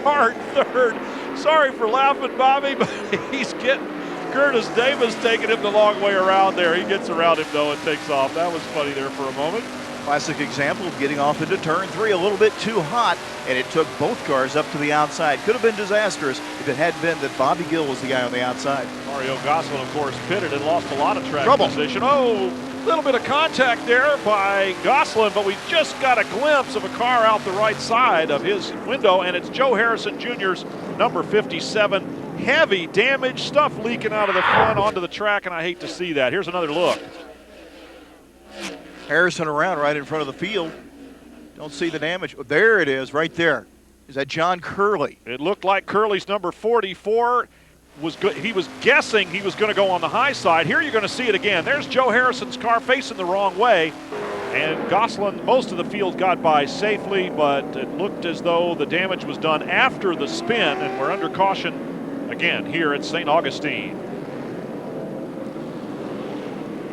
hard third. Sorry for laughing, Bobby, but he's getting Curtis Davis taking him the long way around there. He gets around him, though, and takes off. That was funny there for a moment. Classic example of getting off into turn 3 a little bit too hot, and it took both cars up to the outside. Could have been disastrous if it hadn't been that Bobby Gill was the guy on the outside. Mario Gosselin, of course, pitted and lost a lot of track Trouble. position. Oh, a little bit of contact there by Gosselin, but we just got a glimpse of a car out the right side of his window, and it's Joe Harrison Jr.'s number 57. Heavy damage, stuff leaking out of the front onto the track, and I hate to see that. Here's another look. Harrison around right in front of the field. Don't see the damage. Oh, there it is, right there. Is that John Curley? It looked like Curley's number 44 was good. He was guessing he was going to go on the high side. Here you're going to see it again. There's Joe Harrison's car facing the wrong way. And Gosselin, most of the field got by safely, but it looked as though the damage was done after the spin, and we're under caution again here at St. Augustine.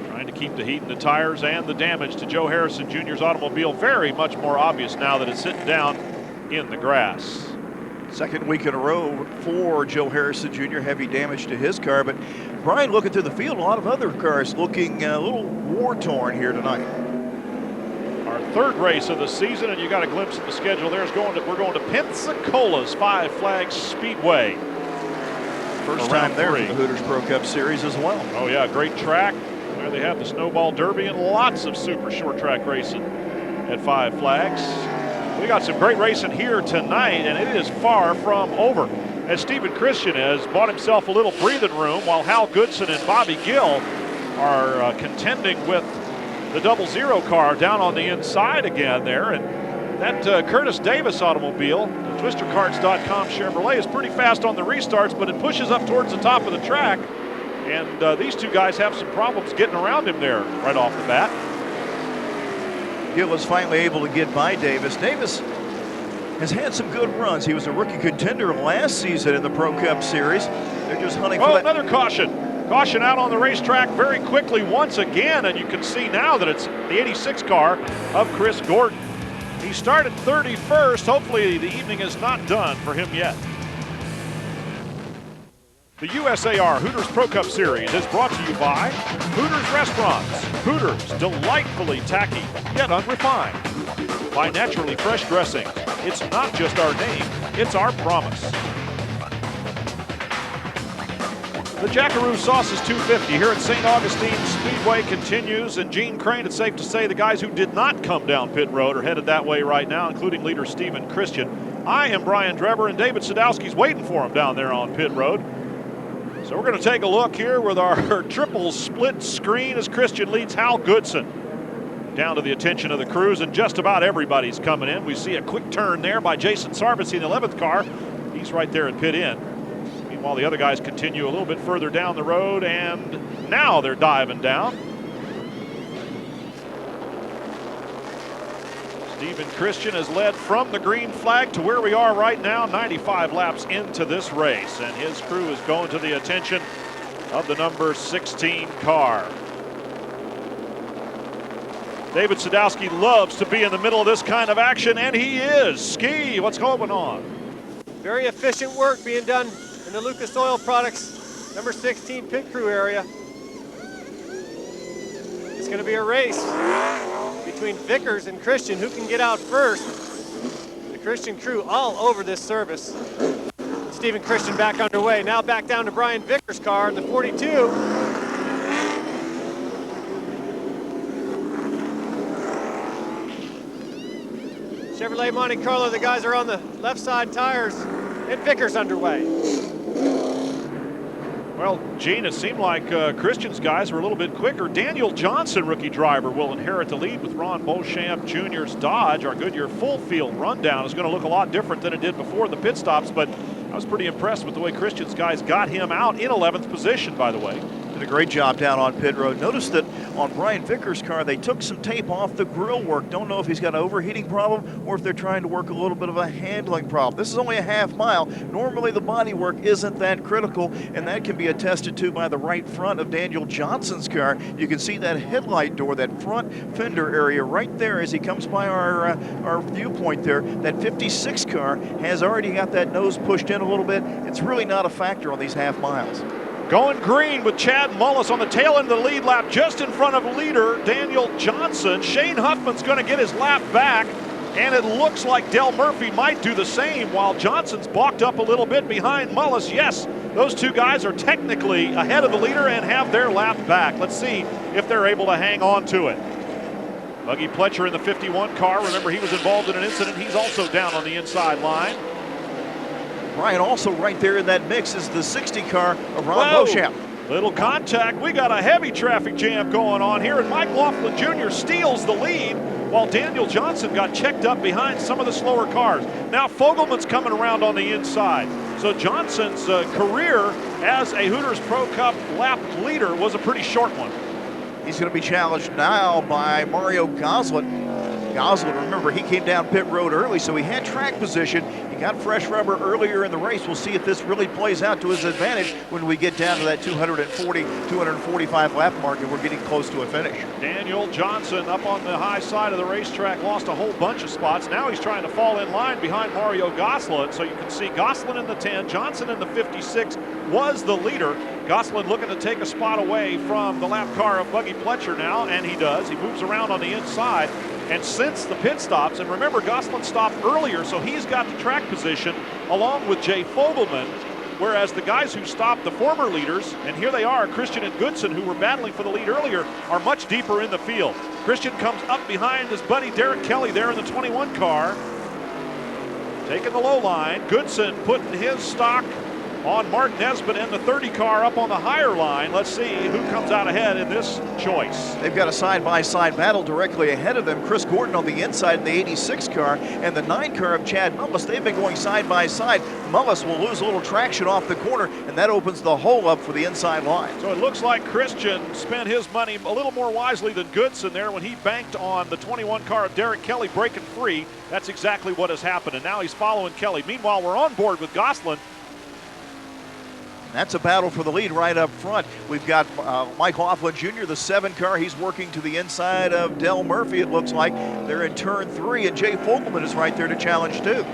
Trying to keep the heat in the tires, and the damage to Joe Harrison Jr.'s automobile very much more obvious now that it's sitting down in the grass. Second week in a row for Joe Harrison Jr. Heavy damage to his car. But Brian, looking through the field, a lot of other cars looking a little war-torn here tonight. Our 3rd race of the season, and you got a glimpse of the schedule there. We're going to Pensacola's 5 Flags Speedway. First Around time there free. for the Hooters Pro Cup Series as well. Oh yeah, great track. There they have the Snowball Derby and lots of super short track racing at 5 Flags. We got some great racing here tonight, and it is far from over. As Stephen Christian has bought himself a little breathing room while Hal Goodson and Bobby Gill are contending with the 00 car down on the inside again there. And that Curtis Davis automobile, the TwisterCards.com Chevrolet, is pretty fast on the restarts, but it pushes up towards the top of the track. And these 2 guys have some problems getting around him there right off the bat. Gill was finally able to get by Davis. Davis has had some good runs. He was a rookie contender last season in the Pro Cup Series. They're just hunting for that. Another caution. Caution out on the racetrack very quickly once again, and you can see now that it's the 86 car of Chris Gordon. He started 31st. Hopefully the evening is not done for him yet. The USAR Hooters Pro Cup Series is brought to you by Hooters Restaurants. Hooters, delightfully tacky, yet unrefined. By Naturally Fresh Dressing. It's not just our name, it's our promise. The Jackaroo Sauces 250 here at St. Augustine Speedway continues, and Gene Crane, it's safe to say the guys who did not come down pit road are headed that way right now, including leader Stephen Christian. I am Brian Drever, and David Sadowski's waiting for him down there on pit road. So we're going to take a look here with our triple split screen as Christian leads Hal Goodson down to the attention of the crews, and just about everybody's coming in. We see a quick turn there by Jason Sarvisi in the 11th car. He's right there at pit in. While the other guys continue a little bit further down the road, and now they're diving down. Stephen Christian has led from the green flag to where we are right now, 95 laps into this race, and his crew is going to the attention of the number 16 car. David Sadowski loves to be in the middle of this kind of action, and he is. Ski, what's going on? Very efficient work being done in the Lucas Oil Products number 16 pit crew area. It's going to be a race between Vickers and Christian. Who can get out first? The Christian crew all over this service. Stephen Christian back underway. Now back down to Brian Vickers' car in the 42. Chevrolet Monte Carlo, the guys are on the left side tires, and Vickers underway. Well, Gene, it seemed like Christian's guys were a little bit quicker. Daniel Johnson, rookie driver, will inherit the lead with Ron Beauchamp Jr.'s Dodge. Our Goodyear full field rundown is going to look a lot different than it did before the pit stops, but I was pretty impressed with the way Christian's guys got him out in 11th position, by the way. Did a great job down on pit road. Notice that on Brian Vickers' car, they took some tape off the grill work. Don't know if he's got an overheating problem or if they're trying to work a little bit of a handling problem. This is only a half mile. Normally the body work isn't that critical, and that can be attested to by the right front of Daniel Johnson's car. You can see that headlight door, that front fender area right there as he comes by our viewpoint there. That 56 car has already got that nose pushed in a little bit. It's really not a factor on these half miles. Going green with Chad Mullis on the tail end of the lead lap, just in front of leader Daniel Johnson. Shane Huffman's going to get his lap back, and it looks like Del Murphy might do the same while Johnson's balked up a little bit behind Mullis. Yes, those two guys are technically ahead of the leader and have their lap back. Let's see if they're able to hang on to it. Buggy Pletcher in the 51 car. Remember, he was involved in an incident. He's also down on the inside line. Brian, also right there in that mix is the 60 car of Ron Beauchamp. Little contact. We got a heavy traffic jam going on here, and Mike Laughlin Jr. steals the lead while Daniel Johnson got checked up behind some of the slower cars. Now Fogelman's coming around on the inside. So Johnson's career as a Hooters Pro Cup lap leader was a pretty short one. He's going to be challenged now by Mario Goslin. Goslin, remember, he came down pit road early, so he had track position. He got fresh rubber earlier in the race. We'll see if this really plays out to his advantage when we get down to that 240, 245 lap mark, and we're getting close to a finish. Daniel Johnson up on the high side of the racetrack, lost a whole bunch of spots. Now he's trying to fall in line behind Mario Goslin. So you can see Goslin in the 10, Johnson in the 56 was the leader. Goslin looking to take a spot away from the lap car of Buggy Pletcher now, and he does. He moves around on the inside. And since the pit stops, and remember Goslin stopped earlier, so he's got the track position along with Jay Fogelman, whereas the guys who stopped, the former leaders, and here they are, Christian and Goodson, who were battling for the lead earlier, are much deeper in the field. Christian comes up behind his buddy Derek Kelly there in the 21 car, taking the low line. Goodson putting his stock on Mark Nesbitt and the 30 car up on the higher line. Let's see who comes out ahead in this choice. They've got a side-by-side battle directly ahead of them. Chris Gordon on the inside in the 86 car and the 9 car of Chad Mullis. They've been going side-by-side. Mullis will lose a little traction off the corner, and that opens the hole up for the inside line. So it looks like Christian spent his money a little more wisely than Goodson there when he banked on the 21 car of Derek Kelly breaking free. That's exactly what has happened, and now he's following Kelly. Meanwhile, we're on board with Goslin. That's a battle for the lead right up front. We've got Mike Laughlin Jr., the 7 car. He's working to the inside of Del Murphy, it looks like. They're in turn 3, and Jay Fogelman is right there to challenge too.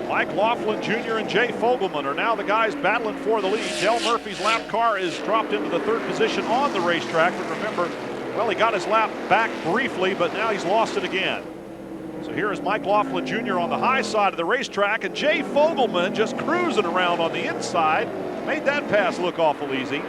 Mike Laughlin Jr. and Jay Fogelman are now the guys battling for the lead. Del Murphy's lap car is dropped into the 3rd position on the racetrack. But remember, well, he got his lap back briefly, but now he's lost it again. So here is Mike Laughlin Jr. on the high side of the racetrack, and Jay Fogelman just cruising around on the inside. Made that pass look awful easy.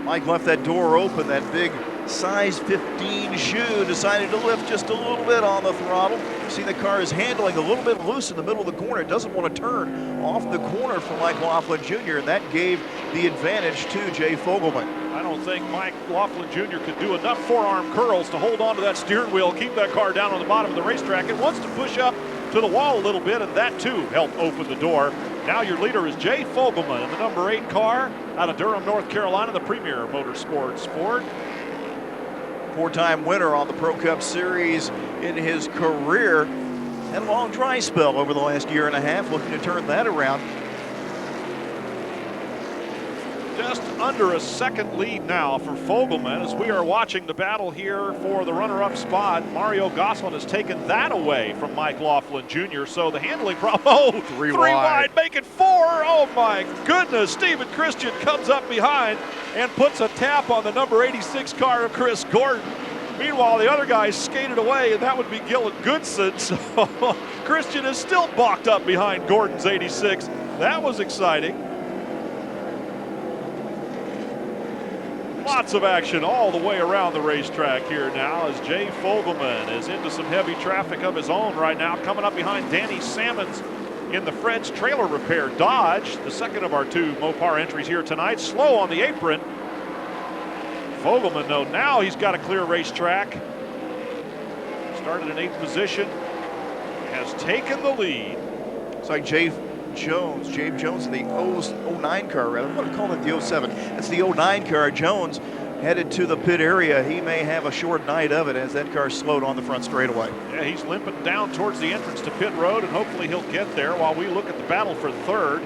Mike left that door open. That big size 15 shoe decided to lift just a little bit on the throttle. You see the car is handling a little bit loose in the middle of the corner. It doesn't want to turn off the corner for Mike Laughlin Jr., and that gave the advantage to Jay Fogelman. I don't think Mike Laughlin Jr. could do enough forearm curls to hold on to that steering wheel, keep that car down on the bottom of the racetrack. It wants to push up to the wall a little bit, and that too helped open the door. Now your leader is Jay Fogelman in the number 8 car out of Durham, North Carolina, the Premier Motorsports Ford. 4-time winner on the Pro Cup Series in his career. Had a long dry spell over the last year and a half, looking to turn that around. Just under a second lead now for Fogelman as we are watching the battle here for the runner-up spot. Mario Gosselin has taken that away from Mike Laughlin Jr. So the handling problem, oh, three wide, make it 4. Oh my goodness, Stephen Christian comes up behind and puts a tap on the number 86 car of Chris Gordon. Meanwhile, the other guy skated away, and that would be Gillen Goodson. So Christian is still balked up behind Gordon's 86. That was exciting. Lots of action all the way around the racetrack here now as Jay Fogelman is into some heavy traffic of his own right now, coming up behind Danny Sammons in the Fred's Trailer Repair Dodge, the second of our 2 Mopar entries here tonight. Slow on the apron. Fogelman, though, now he's got a clear racetrack. Started in 8th position, has taken the lead. It's like Jabe Jones in the 09 car, rather. I'm going to call it the 07. It's the 09 car. Jones headed to the pit area. He may have a short night of it as that car slowed on the front straightaway. Yeah, he's limping down towards the entrance to pit road, and hopefully he'll get there while we look at the battle for 3rd.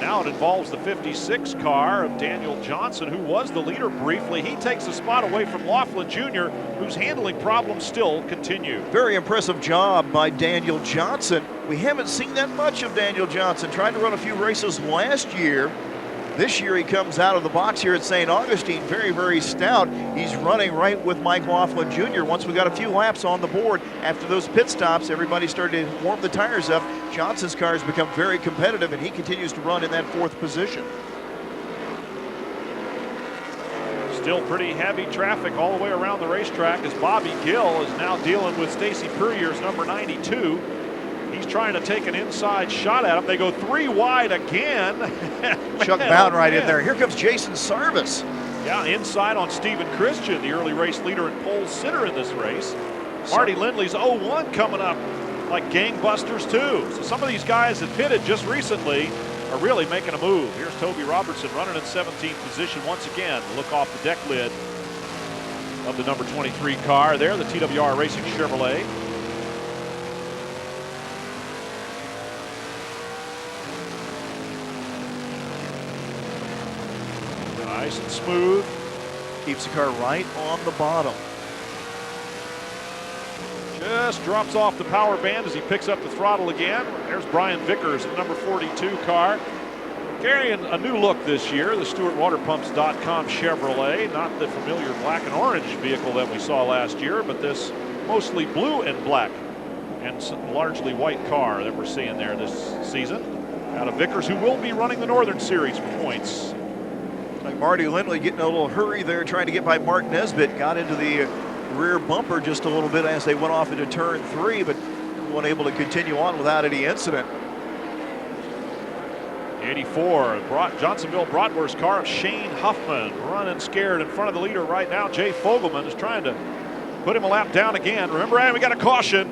Now it involves the 56 car of Daniel Johnson, who was the leader briefly. He takes a spot away from Laughlin Jr., whose handling problems still continue. Very impressive job by Daniel Johnson. We haven't seen that much of Daniel Johnson. Tried to run a few races last year. This year he comes out of the box here at St. Augustine, very, very stout. He's running right with Mike Laughlin Jr. Once we got a few laps on the board after those pit stops, everybody started to warm the tires up. Johnson's car has become very competitive, and he continues to run in that 4th position. Still pretty heavy traffic all the way around the racetrack as Bobby Gill is now dealing with Stacy Puryear's number 92. He's trying to take an inside shot at him. They go 3 wide again. Chuck Bound right in there. Here comes Jason Sarvis. Yeah, inside on Stephen Christian, the early race leader and pole sitter in this race. Marty Lindley's 01 coming up like gangbusters too. So some of these guys that pitted just recently are really making a move. Here's Toby Robertson running in 17th position once again. Look off the deck lid of the number 23 car there, the TWR Racing Chevrolet. Nice and smooth. Keeps the car right on the bottom. Just drops off the power band as he picks up the throttle again. There's Brian Vickers, the number 42 car. Carrying a new look this year, the StewartWaterPumps.com Chevrolet. Not the familiar black and orange vehicle that we saw last year, but this mostly blue and black and largely white car that we're seeing there this season. Out of Vickers, who will be running the Northern Series for points. Like Marty Lindley getting a little hurry there, trying to get by Mark Nesbitt. Got into the rear bumper just a little bit as they went off into turn 3, but wasn't able to continue on without any incident. 84, Johnsonville Broadwurst car of Shane Huffman running scared in front of the leader right now. Jay Fogelman is trying to put him a lap down again. Remember, we got a caution,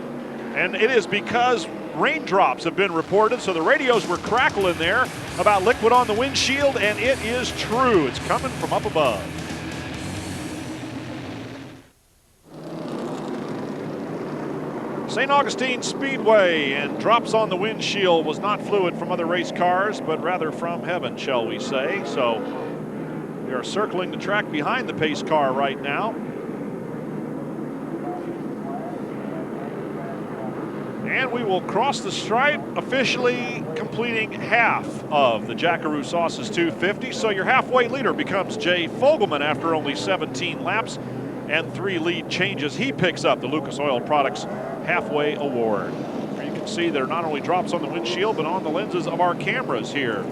and it is because raindrops have been reported, so the radios were crackling there about liquid on the windshield, and it is true. It's coming from up above. St. Augustine Speedway, and drops on the windshield was not fluid from other race cars, but rather from heaven, shall we say. So we are circling the track behind the pace car right now. And we will cross the stripe, officially completing half of the Jackaroo Sauces 250. So your halfway leader becomes Jay Fogelman after only 17 laps and 3 lead changes. He picks up the Lucas Oil Products Halfway Award. You can see there are not only drops on the windshield, but on the lenses of our cameras here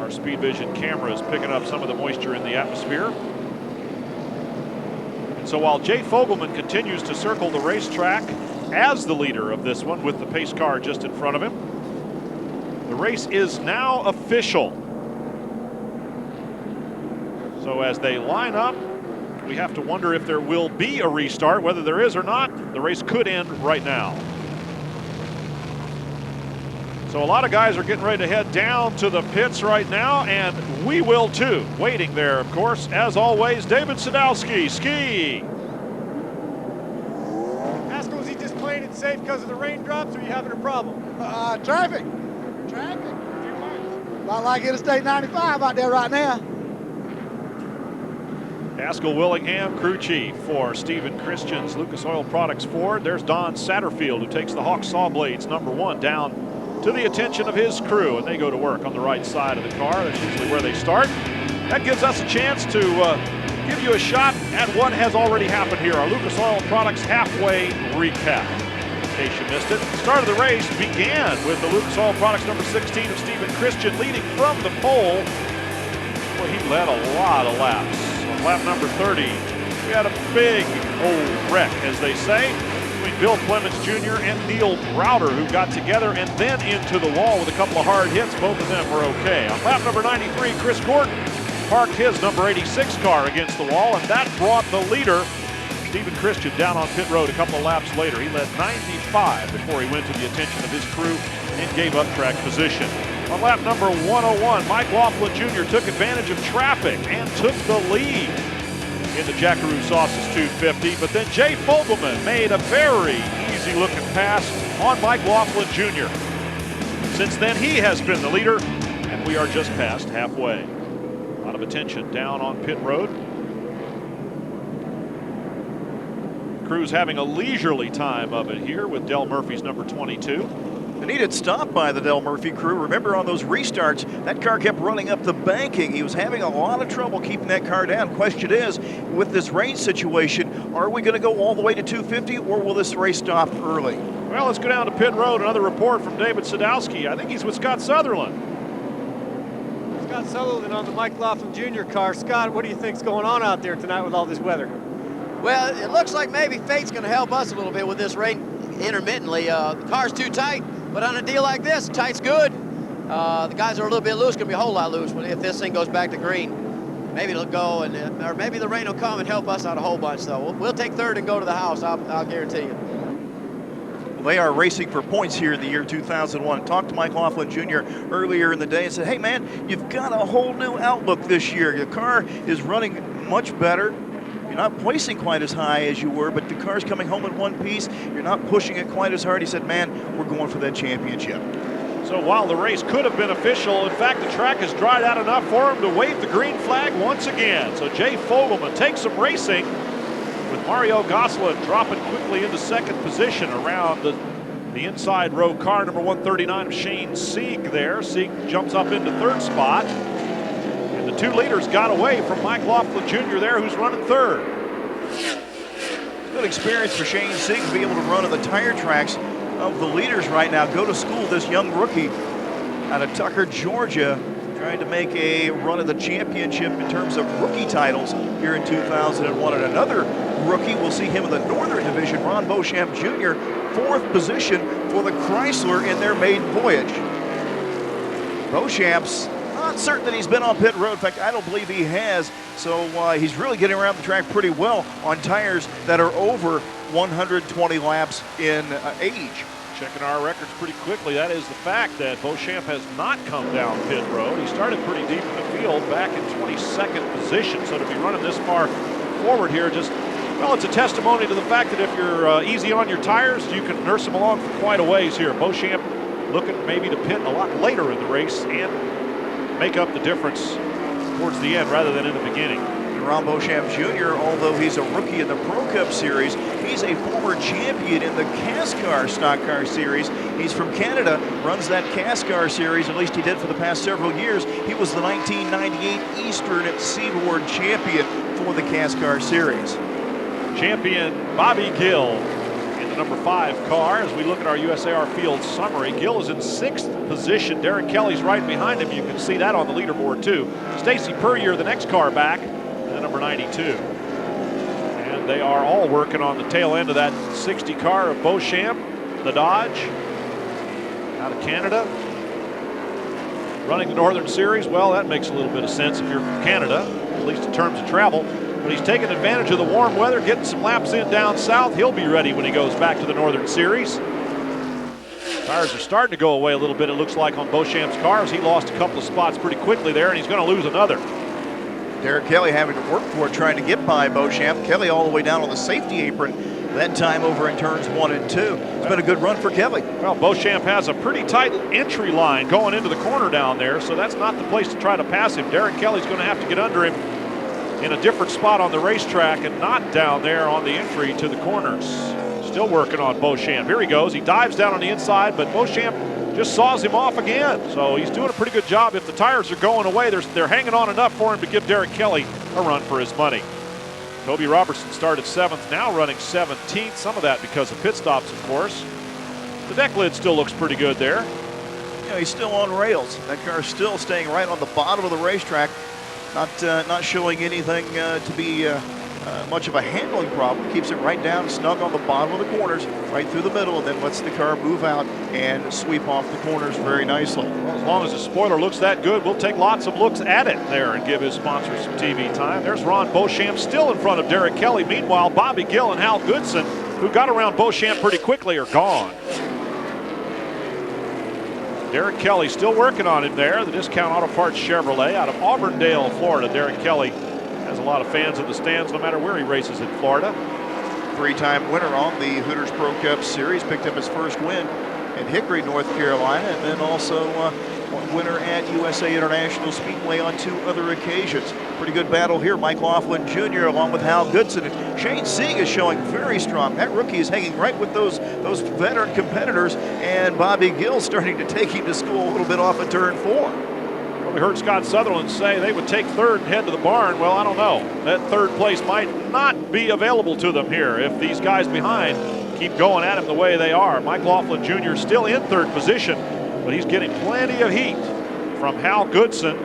Our Speed Vision camera is picking up some of the moisture in the atmosphere. And so while Jay Fogelman continues to circle the racetrack as the leader of this one with the pace car just in front of him, the race is now official. So as they line up, we have to wonder if there will be a restart. Whether there is or not, the race could end right now. So a lot of guys are getting ready to head down to the pits right now, and we will too. Waiting there, of course, as always, David Sadowski, ski. Haskell, is he just playing it safe because of the raindrops, or are you having a problem? Traffic. A lot like Interstate 95 out there right now. Haskell Willingham, crew chief for Stephen Christian's Lucas Oil Products Ford. There's Don Satterfield, who takes the Hawk Saw Blades #1 down to the attention of his crew, and they go to work on the right side of the car. That's usually where they start. That gives us a chance to give you a shot at what has already happened here, our Lucas Oil Products halfway recap. In case you missed it, the start of the race began with the Lucas Oil Products #16 of Stephen Christian leading from the pole. Well, he led a lot of laps. On lap number 30, we had a big old wreck, as they say, between Bill Clements Jr. and Neil Browder, who got together and then into the wall with a couple of hard hits. Both of them were okay. On lap number 93, Chris Gordon parked his number 86 car against the wall, and that brought the leader, Stephen Christian, down on pit road a couple of laps later. He led 95 before he went to the attention of his crew and gave up track position. On lap number 101, Mike Laughlin Jr. took advantage of traffic and took the lead in the Jackaroo Sauces 250, but then Jay Fogelman made a very easy-looking pass on Mike Laughlin Jr. Since then, he has been the leader, and we are just past halfway. A lot of attention down on pit road. Crew's having a leisurely time of it here with Del Murphy's number 22. The needed stop by the Del Murphy crew. Remember, on those restarts, that car kept running up the banking. He was having a lot of trouble keeping that car down. Question is, with this rain situation, are we going to go all the way to 250, or will this race stop early? Well, let's go down to pit road. Another report from David Sadowski. I think he's with Scott Sutherland. Scott Sutherland on the Mike Laughlin Jr. car. Scott, what do you think's going on out there tonight with all this weather? Well, it looks like maybe fate's going to help us a little bit with this rain intermittently. The car's too tight, but on a deal like this, tight's good. The guys are a little bit loose, going to be a whole lot loose if this thing goes back to green. Maybe it'll go, or maybe the rain will come and help us out a whole bunch, though. We'll take third and go to the house, I'll guarantee you. They are racing for points here in the year 2001. Talked to Mike Laughlin Jr. earlier in the day and said, hey man, you've got a whole new outlook this year. Your car is running much better. You're not placing quite as high as you were, but the car's coming home in one piece. You're not pushing it quite as hard. He said, man, we're going for that championship. So while the race could have been official, in fact, the track has dried out enough for him to wave the green flag once again. So Jay Fogelman takes some racing, with Mario Gosselin dropping quickly into second position around the inside row car, number 139 of Shane Sieg there. Sieg jumps up into third spot. And the two leaders got away from Mike Laughlin Jr. there, who's running third. Good experience for Shane Sieg to be able to run on the tire tracks of the leaders right now. Go to school, this young rookie out of Tucker, Georgia, trying to make a run at the championship in terms of rookie titles here in 2001. And another rookie, we'll see him in the Northern Division, Ron Beauchamp Jr., fourth position for the Chrysler in their maiden voyage. Beauchamp's not certain that he's been on pit road. In fact, I don't believe he has. So he's really getting around the track pretty well on tires that are over 120 laps in age. Checking our records pretty quickly, that is the fact that Beauchamp has not come down pit road. He started pretty deep in the field, back in 22nd position. So to be running this far forward here, just, well, it's a testimony to the fact that if you're easy on your tires, you can nurse them along for quite a ways here. Beauchamp looking maybe to pit a lot later in the race and make up the difference towards the end rather than in the beginning. Ron Beauchamp Jr., although he's a rookie in the Pro Cup Series, he's a former champion in the CASCAR Stock Car Series. He's from Canada, runs that CASCAR Series, at least he did for the past several years. He was the 1998 Eastern Seaboard champion for the CASCAR Series. Champion Bobby Gill in the the number 5 car. As we look at our USAR field summary, Gill is in 6th position. Derek Kelly's right behind him. You can see that on the leaderboard too. Stacy Puryear, the next car back, and the number 92. And they are all working on the tail end of that 60 car of Beauchamp, the Dodge, out of Canada. Running the Northern Series, well, that makes a little bit of sense if you're from Canada, at least in terms of travel. But he's taking advantage of the warm weather, getting some laps in down south. He'll be ready when he goes back to the Northern Series. Tires are starting to go away a little bit, it looks like, on Beauchamp's cars. He lost a couple of spots pretty quickly there, and he's going to lose another. Derek Kelly having to work for it, trying to get by Beauchamp. Kelly all the way down on the safety apron, that time over in turns 1 and 2. It's been a good run for Kelly. Well, Beauchamp has a pretty tight entry line going into the corner down there, so that's not the place to try to pass him. Derek Kelly's going to have to get under him in a different spot on the racetrack and not down there on the entry to the corners. Still working on Beauchamp. Here he goes. He dives down on the inside, but Beauchamp just saws him off again. So he's doing a pretty good job. If the tires are going away, they're hanging on enough for him to give Derek Kelly a run for his money. Toby Robertson started 7th, now running 17th. Some of that because of pit stops, of course. The deck lid still looks pretty good there. Yeah, he's still on rails. That car's still staying right on the bottom of the racetrack. Not showing anything to be much of a handling problem. Keeps it right down, snug on the bottom of the corners, right through the middle, and then lets the car move out and sweep off the corners very nicely. Well, as long as the spoiler looks that good, we'll take lots of looks at it there and give his sponsors some TV time. There's Ron Beauchamp still in front of Derek Kelly. Meanwhile, Bobby Gill and Hal Goodson, who got around Beauchamp pretty quickly, are gone. Derek Kelly still working on him there. The Discount Auto Parts Chevrolet out of Auburndale, Florida. Derek Kelly has a lot of fans in the stands no matter where he races in Florida. 3-time winner on the Hooters Pro Cup Series. Picked up his first win in Hickory, North Carolina, and then also winner at USA International Speedway on 2 other occasions. Pretty good battle here. Mike Laughlin Jr. along with Hal Goodson. And Shane Sieg is showing very strong. That rookie is hanging right with those veteran competitors, and Bobby Gill starting to take him to school a little bit off of turn 4. Well, we heard Scott Sutherland say they would take 3rd and head to the barn. Well, I don't know. That 3rd place might not be available to them here if these guys behind keep going at him the way they are. Mike Laughlin Jr. still in 3rd position, but he's getting plenty of heat from Hal Goodson.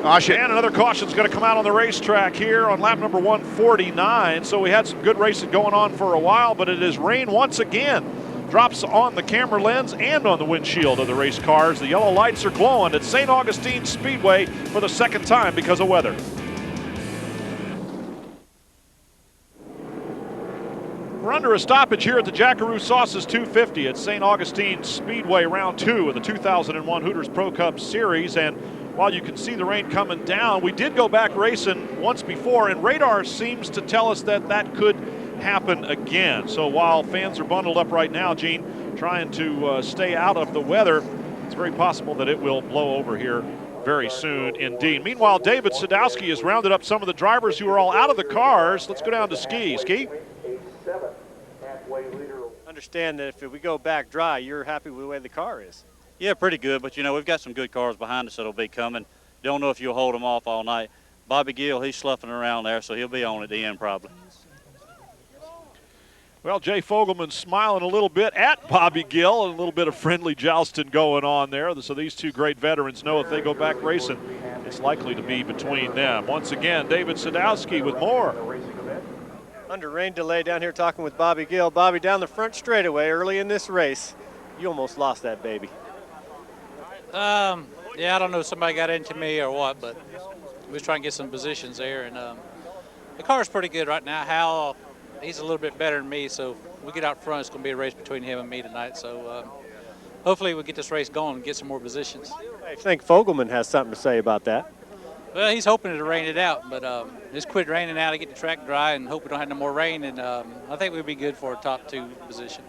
And another caution's going to come out on the racetrack here on lap number 149. So we had some good racing going on for a while, but it is rain once again. Drops on the camera lens and on the windshield of the race cars. The yellow lights are glowing at St. Augustine Speedway for the 2nd time because of weather. We're under a stoppage here at the Jackaroo Sauces 250 at St. Augustine Speedway, round 2 of the 2001 Hooters Pro Cup Series. And while you can see the rain coming down, we did go back racing once before, and radar seems to tell us that that could happen again. So while fans are bundled up right now, Gene, trying to stay out of the weather, it's very possible that it will blow over here very soon indeed. Meanwhile, David Sadowski has rounded up some of the drivers who are all out of the cars. Let's go down to Ski. Ski? Understand that if we go back dry, you're happy with the way the car is. Yeah, pretty good, but you know, we've got some good cars behind us that'll be coming. Don't know if you'll hold them off all night. Bobby Gill, he's sloughing around there, so he'll be on at the end probably. Well, Jay Fogelman smiling a little bit at Bobby Gill, and a little bit of friendly jousting going on there. So these 2 great veterans know if they go back racing, it's likely to be between them. Once again, David Sadowski with more. Under rain delay down here talking with Bobby Gill. Bobby, down the front straightaway early in this race, you almost lost that baby. Yeah, I don't know if somebody got into me or what, but we was trying to get some positions there, and the car's pretty good right now. Hal, he's a little bit better than me, so if we get out front, it's going to be a race between him and me tonight. So hopefully we'll get this race going and get some more positions. I think Fogelman has something to say about that. Well, he's hoping to rain it out, but just quit raining out to get the track dry and hope we don't have no more rain, and I think we'll be good for a top 2 position.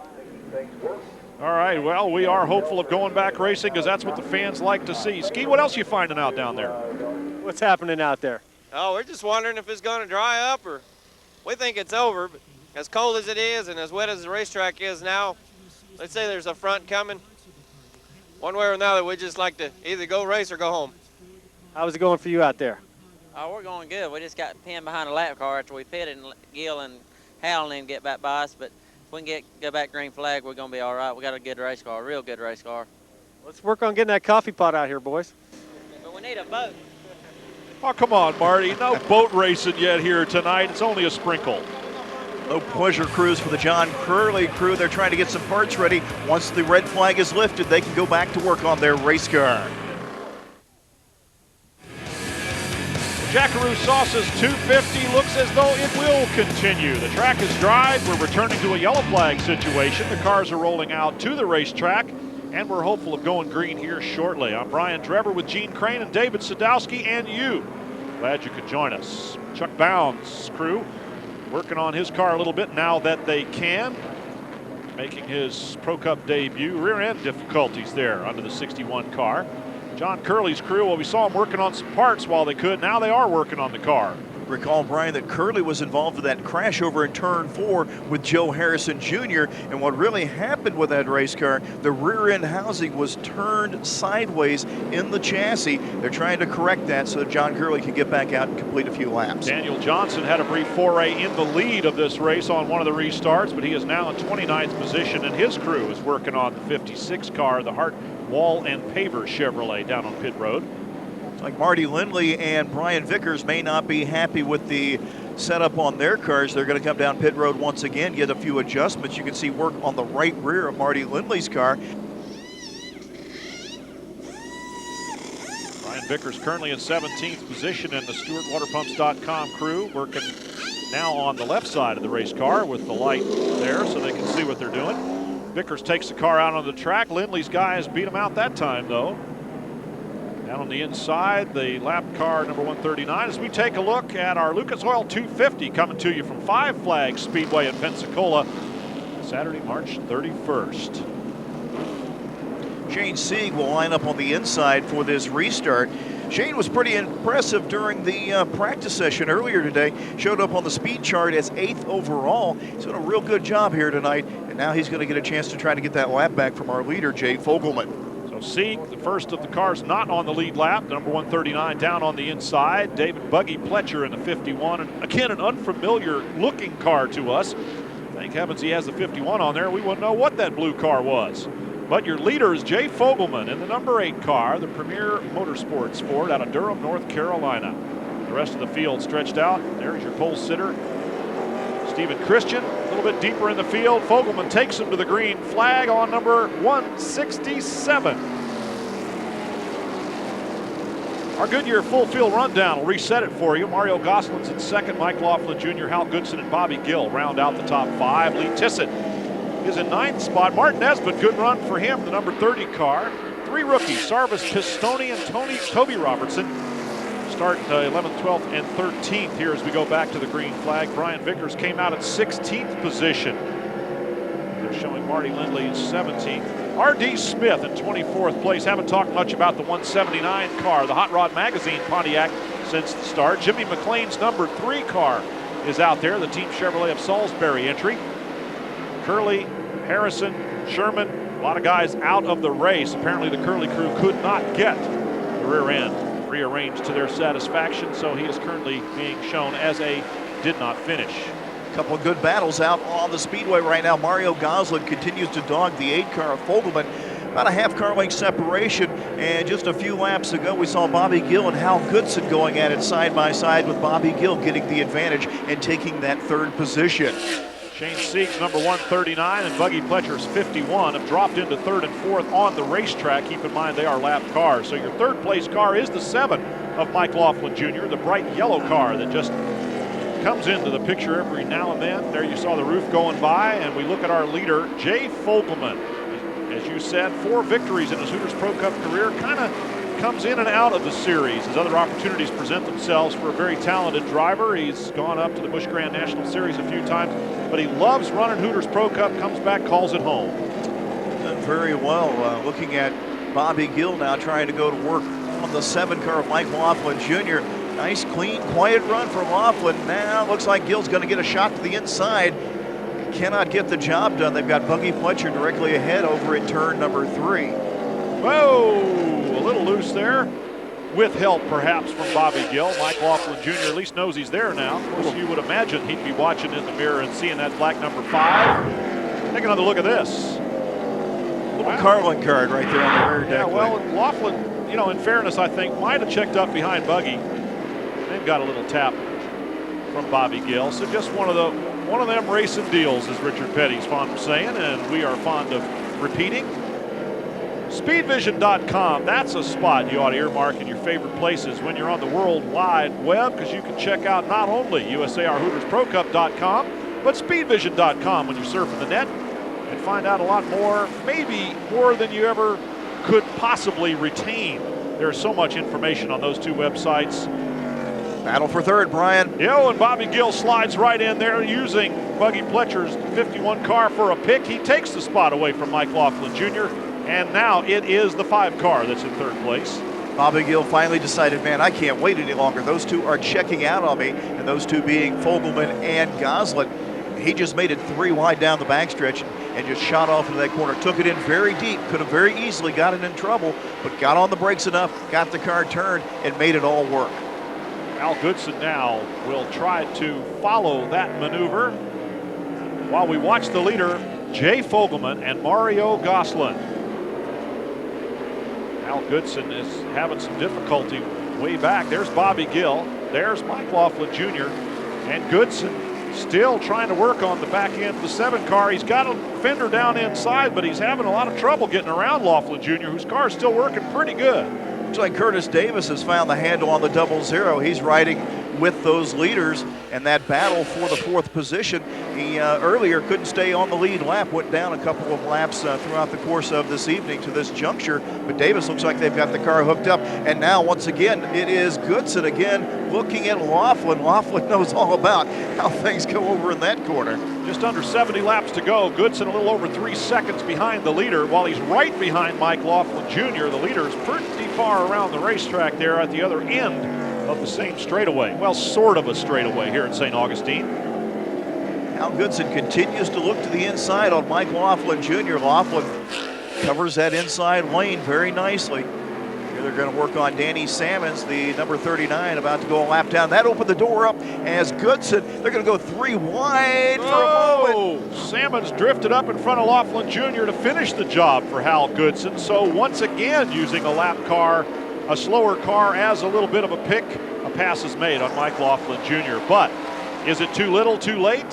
All right, well, we are hopeful of going back racing because that's what the fans like to see. Ski, what else are you finding out down there? What's happening out there? Oh, we're just wondering if it's going to dry up, or we think it's over. But as cold as it is and as wet as the racetrack is now, let's say there's a front coming. One way or another, we just like to either go race or go home. How's it going for you out there? Oh, we're going good. We just got pinned behind a lap car after we pitted, and Gill and Hal and them get back by us. But if we can go back green flag, we're going to be all right. We got a good race car, a real good race car. Let's work on getting that coffee pot out here, boys. But we need a boat. Oh, come on, Marty. No boat racing yet here tonight. It's only a sprinkle. No pleasure cruise for the John Curley crew. They're trying to get some parts ready. Once the red flag is lifted, they can go back to work on their race car. Jackaroo Sauces 250 looks as though it will continue. The track is dried. We're returning to a yellow flag situation. The cars are rolling out to the racetrack, and we're hopeful of going green here shortly. I'm Brian Trevor with Gene Crane and David Sadowski and you. Glad you could join us. Chuck Bounds' crew working on his car a little bit now that they can. Making his Pro Cup debut. Rear end difficulties there under the 61 car. John Curley's crew, well, we saw them working on some parts while they could. Now they are working on the car. Recall, Brian, that Curley was involved in that crash over in turn 4 with Joe Harrison Jr. And what really happened with that race car, the rear end housing was turned sideways in the chassis. They're trying to correct that so that John Curley can get back out and complete a few laps. Daniel Johnson had a brief foray in the lead of this race on one of the restarts, but he is now in 29th position, and his crew is working on the 56 car, the Hart Wall and Paver Chevrolet down on pit road. Like Marty Lindley and Brian Vickers may not be happy with the setup on their cars. They're going to come down pit road once again, get a few adjustments. You can see work on the right rear of Marty Lindley's car. Brian Vickers currently in 17th position in the StewartWaterPumps.com crew, working now on the left side of the race car with the light there so they can see what they're doing. Vickers takes the car out on the track. Lindley's guys beat him out that time, though. Down on the inside, the lap car number 139, as we take a look at our Lucas Oil 250 coming to you from Five Flags Speedway in Pensacola, Saturday, March 31st. Shane Sieg will line up on the inside for this restart. Shane was pretty impressive during the practice session earlier today. Showed up on the speed chart as 8th overall. He's doing a real good job here tonight, and now he's going to get a chance to try to get that lap back from our leader, Jay Fogelman. Sieg, the first of the cars not on the lead lap, number 139 down on the inside. David Buggy Pletcher in the 51, and again an unfamiliar looking car to us. Thank heavens he has the 51 on there. We wouldn't know what that blue car was. But your leader is Jay Fogelman in the number 8 car, the Premier Motorsports Ford out of Durham, North Carolina. The rest of the field stretched out. There's your pole sitter, Stephen Christian, a little bit deeper in the field. Fogelman takes him to the green flag on number 167. Our Goodyear full field rundown will reset it for you. Mario Gosselin's in second, Mike Laughlin Jr., Hal Goodson, and Bobby Gill round out the top 5. Lee Tissett is in 9th spot. Martin Nesbitt, good run for him, the number 30 car. 3 rookies, Sarvis Pistoni and Toby Robertson. Start 11th, 12th, and 13th here as we go back to the green flag. Brian Vickers came out at 16th position. They're showing Marty Lindley in 17th. R.D. Smith in 24th place. Haven't talked much about the 179 car, the Hot Rod Magazine Pontiac, since the start. Jimmy McLean's number 3 car is out there, the Team Chevrolet of Salisbury entry. Curley, Harrison, Sherman, a lot of guys out of the race. Apparently the Curley crew could not get the rear end rearranged to their satisfaction, so he is currently being shown as a did not finish. A couple of good battles out on the speedway right now. Mario Goslin continues to dog the 8 car of Fogelman. About a half car length separation, and just a few laps ago we saw Bobby Gill and Hal Goodson going at it side by side, with Bobby Gill getting the advantage and taking that 3rd position. Shane Sieg's number 139 and Buggy Pletcher's 51 have dropped into 3rd and 4th on the racetrack. Keep in mind they are lap cars. So your 3rd place car is the 7 of Mike Laughlin Jr., the bright yellow car that just comes into the picture every now and then. There you saw the roof going by, and we look at our leader, Jay Fogelman. As you said, 4 victories in his Hooters Pro Cup career. Kind of comes in and out of the series as other opportunities present themselves for a very talented driver. He's gone up to the Busch Grand National Series a few times, but he loves running Hooters Pro Cup, comes back, calls it home. Done very well. Looking at Bobby Gill now trying to go to work on the 7 car of Mike Laughlin Jr. Nice, clean, quiet run for Laughlin. Now looks like Gill's going to get a shot to the inside. Cannot get the job done. They've got Buggy Pletcher directly ahead over in turn number 3. Whoa, a little loose there. With help perhaps from Bobby Gill. Mike Laughlin Jr. at least knows he's there now. Of course, you would imagine he'd be watching in the mirror and seeing that black number 5. Take another look at this. Little Carlin card right there on the rear deck. Yeah, well, Laughlin, you know, in fairness, I think, might have checked up behind Buggy. They've got a little tap from Bobby Gill. So just one of them racing deals, as Richard Petty's fond of saying, and we are fond of repeating. Speedvision.com, that's a spot you ought to earmark in your favorite places when you're on the World Wide Web, because you can check out not only USAR Hooters Pro Cup.com, but Speedvision.com when you're surfing the net and find out a lot more, maybe more than you ever could possibly retain. There's so much information on those two websites. Battle for third, Brian. And Bobby Gill slides right in there using Buggy Pletcher's 51 car for a pick. He takes the spot away from Mike Laughlin Jr., and now it is the 5 car that's in third place. Bobby Gill finally decided, man, I can't wait any longer. Those two are checking out on me, and those two being Fogelman and Goslin. He just made it 3 wide down the backstretch and just shot off into that corner. Took it in very deep, could have very easily gotten in trouble, but got on the brakes enough, got the car turned, and made it all work. Al Goodson now will try to follow that maneuver while we watch the leader, Jay Fogelman and Mario Goslin. Al Goodson is having some difficulty way back. There's Bobby Gill. There's Mike Laughlin Jr. And Goodson still trying to work on the back end of the 7 car. He's got a fender down inside, but he's having a lot of trouble getting around Laughlin Jr., whose car is still working pretty good. Looks like Curtis Davis has found the handle on the 00. He's riding with those leaders, and that battle for the 4th position. He earlier couldn't stay on the lead lap, went down a couple of laps throughout the course of this evening to this juncture, but Davis looks like they've got the car hooked up, and now once again it is Goodson again looking at Laughlin. Laughlin knows all about how things go over in that corner. Just under 70 laps to go. Goodson a little over 3 seconds behind the leader, while he's right behind Mike Laughlin Jr. The leader is pretty far around the racetrack there at the other end of the same straightaway. Well, sort of a straightaway here at St. Augustine. Al Goodson continues to look to the inside on Mike Laughlin Jr. Laughlin covers that inside lane very nicely. Here they're going to work on Danny Sammons, the number 39, about to go a lap down. That opened the door up as Goodson, they're going to go 3 wide for a moment. Sammons drifted up in front of Laughlin Jr. to finish the job for Hal Goodson. So once again, using a lap car, a slower car as a little bit of a pick, a pass is made on Mike Laughlin Jr. But is it too little, too late?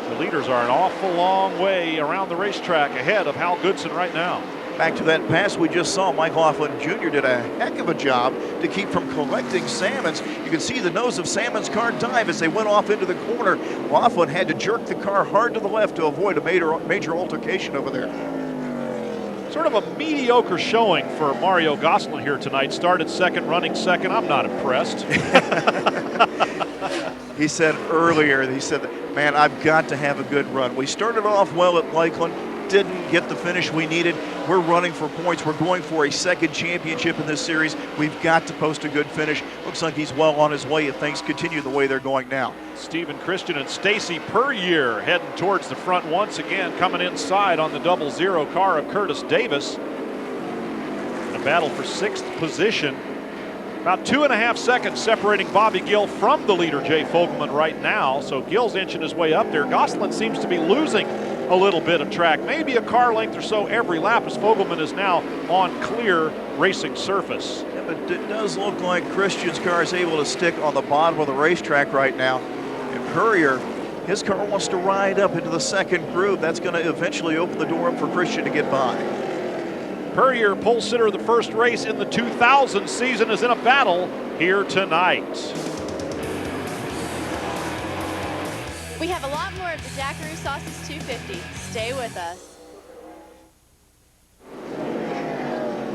The leaders are an awful long way around the racetrack ahead of Hal Goodson right now. Back to that pass we just saw, Mike Laughlin Jr. did a heck of a job to keep from collecting Sammons. You can see the nose of Sammons' car dive as they went off into the corner. Laughlin had to jerk the car hard to the left to avoid a major altercation over there. Sort of a mediocre showing for Mario Goslin here tonight. Started second, running second. I'm not impressed. He said earlier, man, I've got to have a good run. We started off well at Lakeland, didn't get the finish we needed. We're running for points. We're going for a second championship in this series. We've got to post a good finish. Looks like he's well on his way if things continue the way they're going now. Stephen Christian and Stacy Puryear heading towards the front once again, coming inside on the 00 car of Curtis Davis. In a battle for 6th position. About 2.5 seconds separating Bobby Gill from the leader, Jay Fogelman, right now. So Gill's inching his way up there. Goslin seems to be losing a little bit of track, maybe a car length or so every lap, as Fogelman is now on clear racing surface. Yeah, but it does look like Christian's car is able to stick on the bottom of the racetrack right now. And Puryear, his car wants to ride up into the second groove. That's going to eventually open the door up for Christian to get by. Puryear, pole sitter of the first race in the 2000 season, is in a battle here tonight. We have a lot more of the Jackaroo Sauces 250. Stay with us.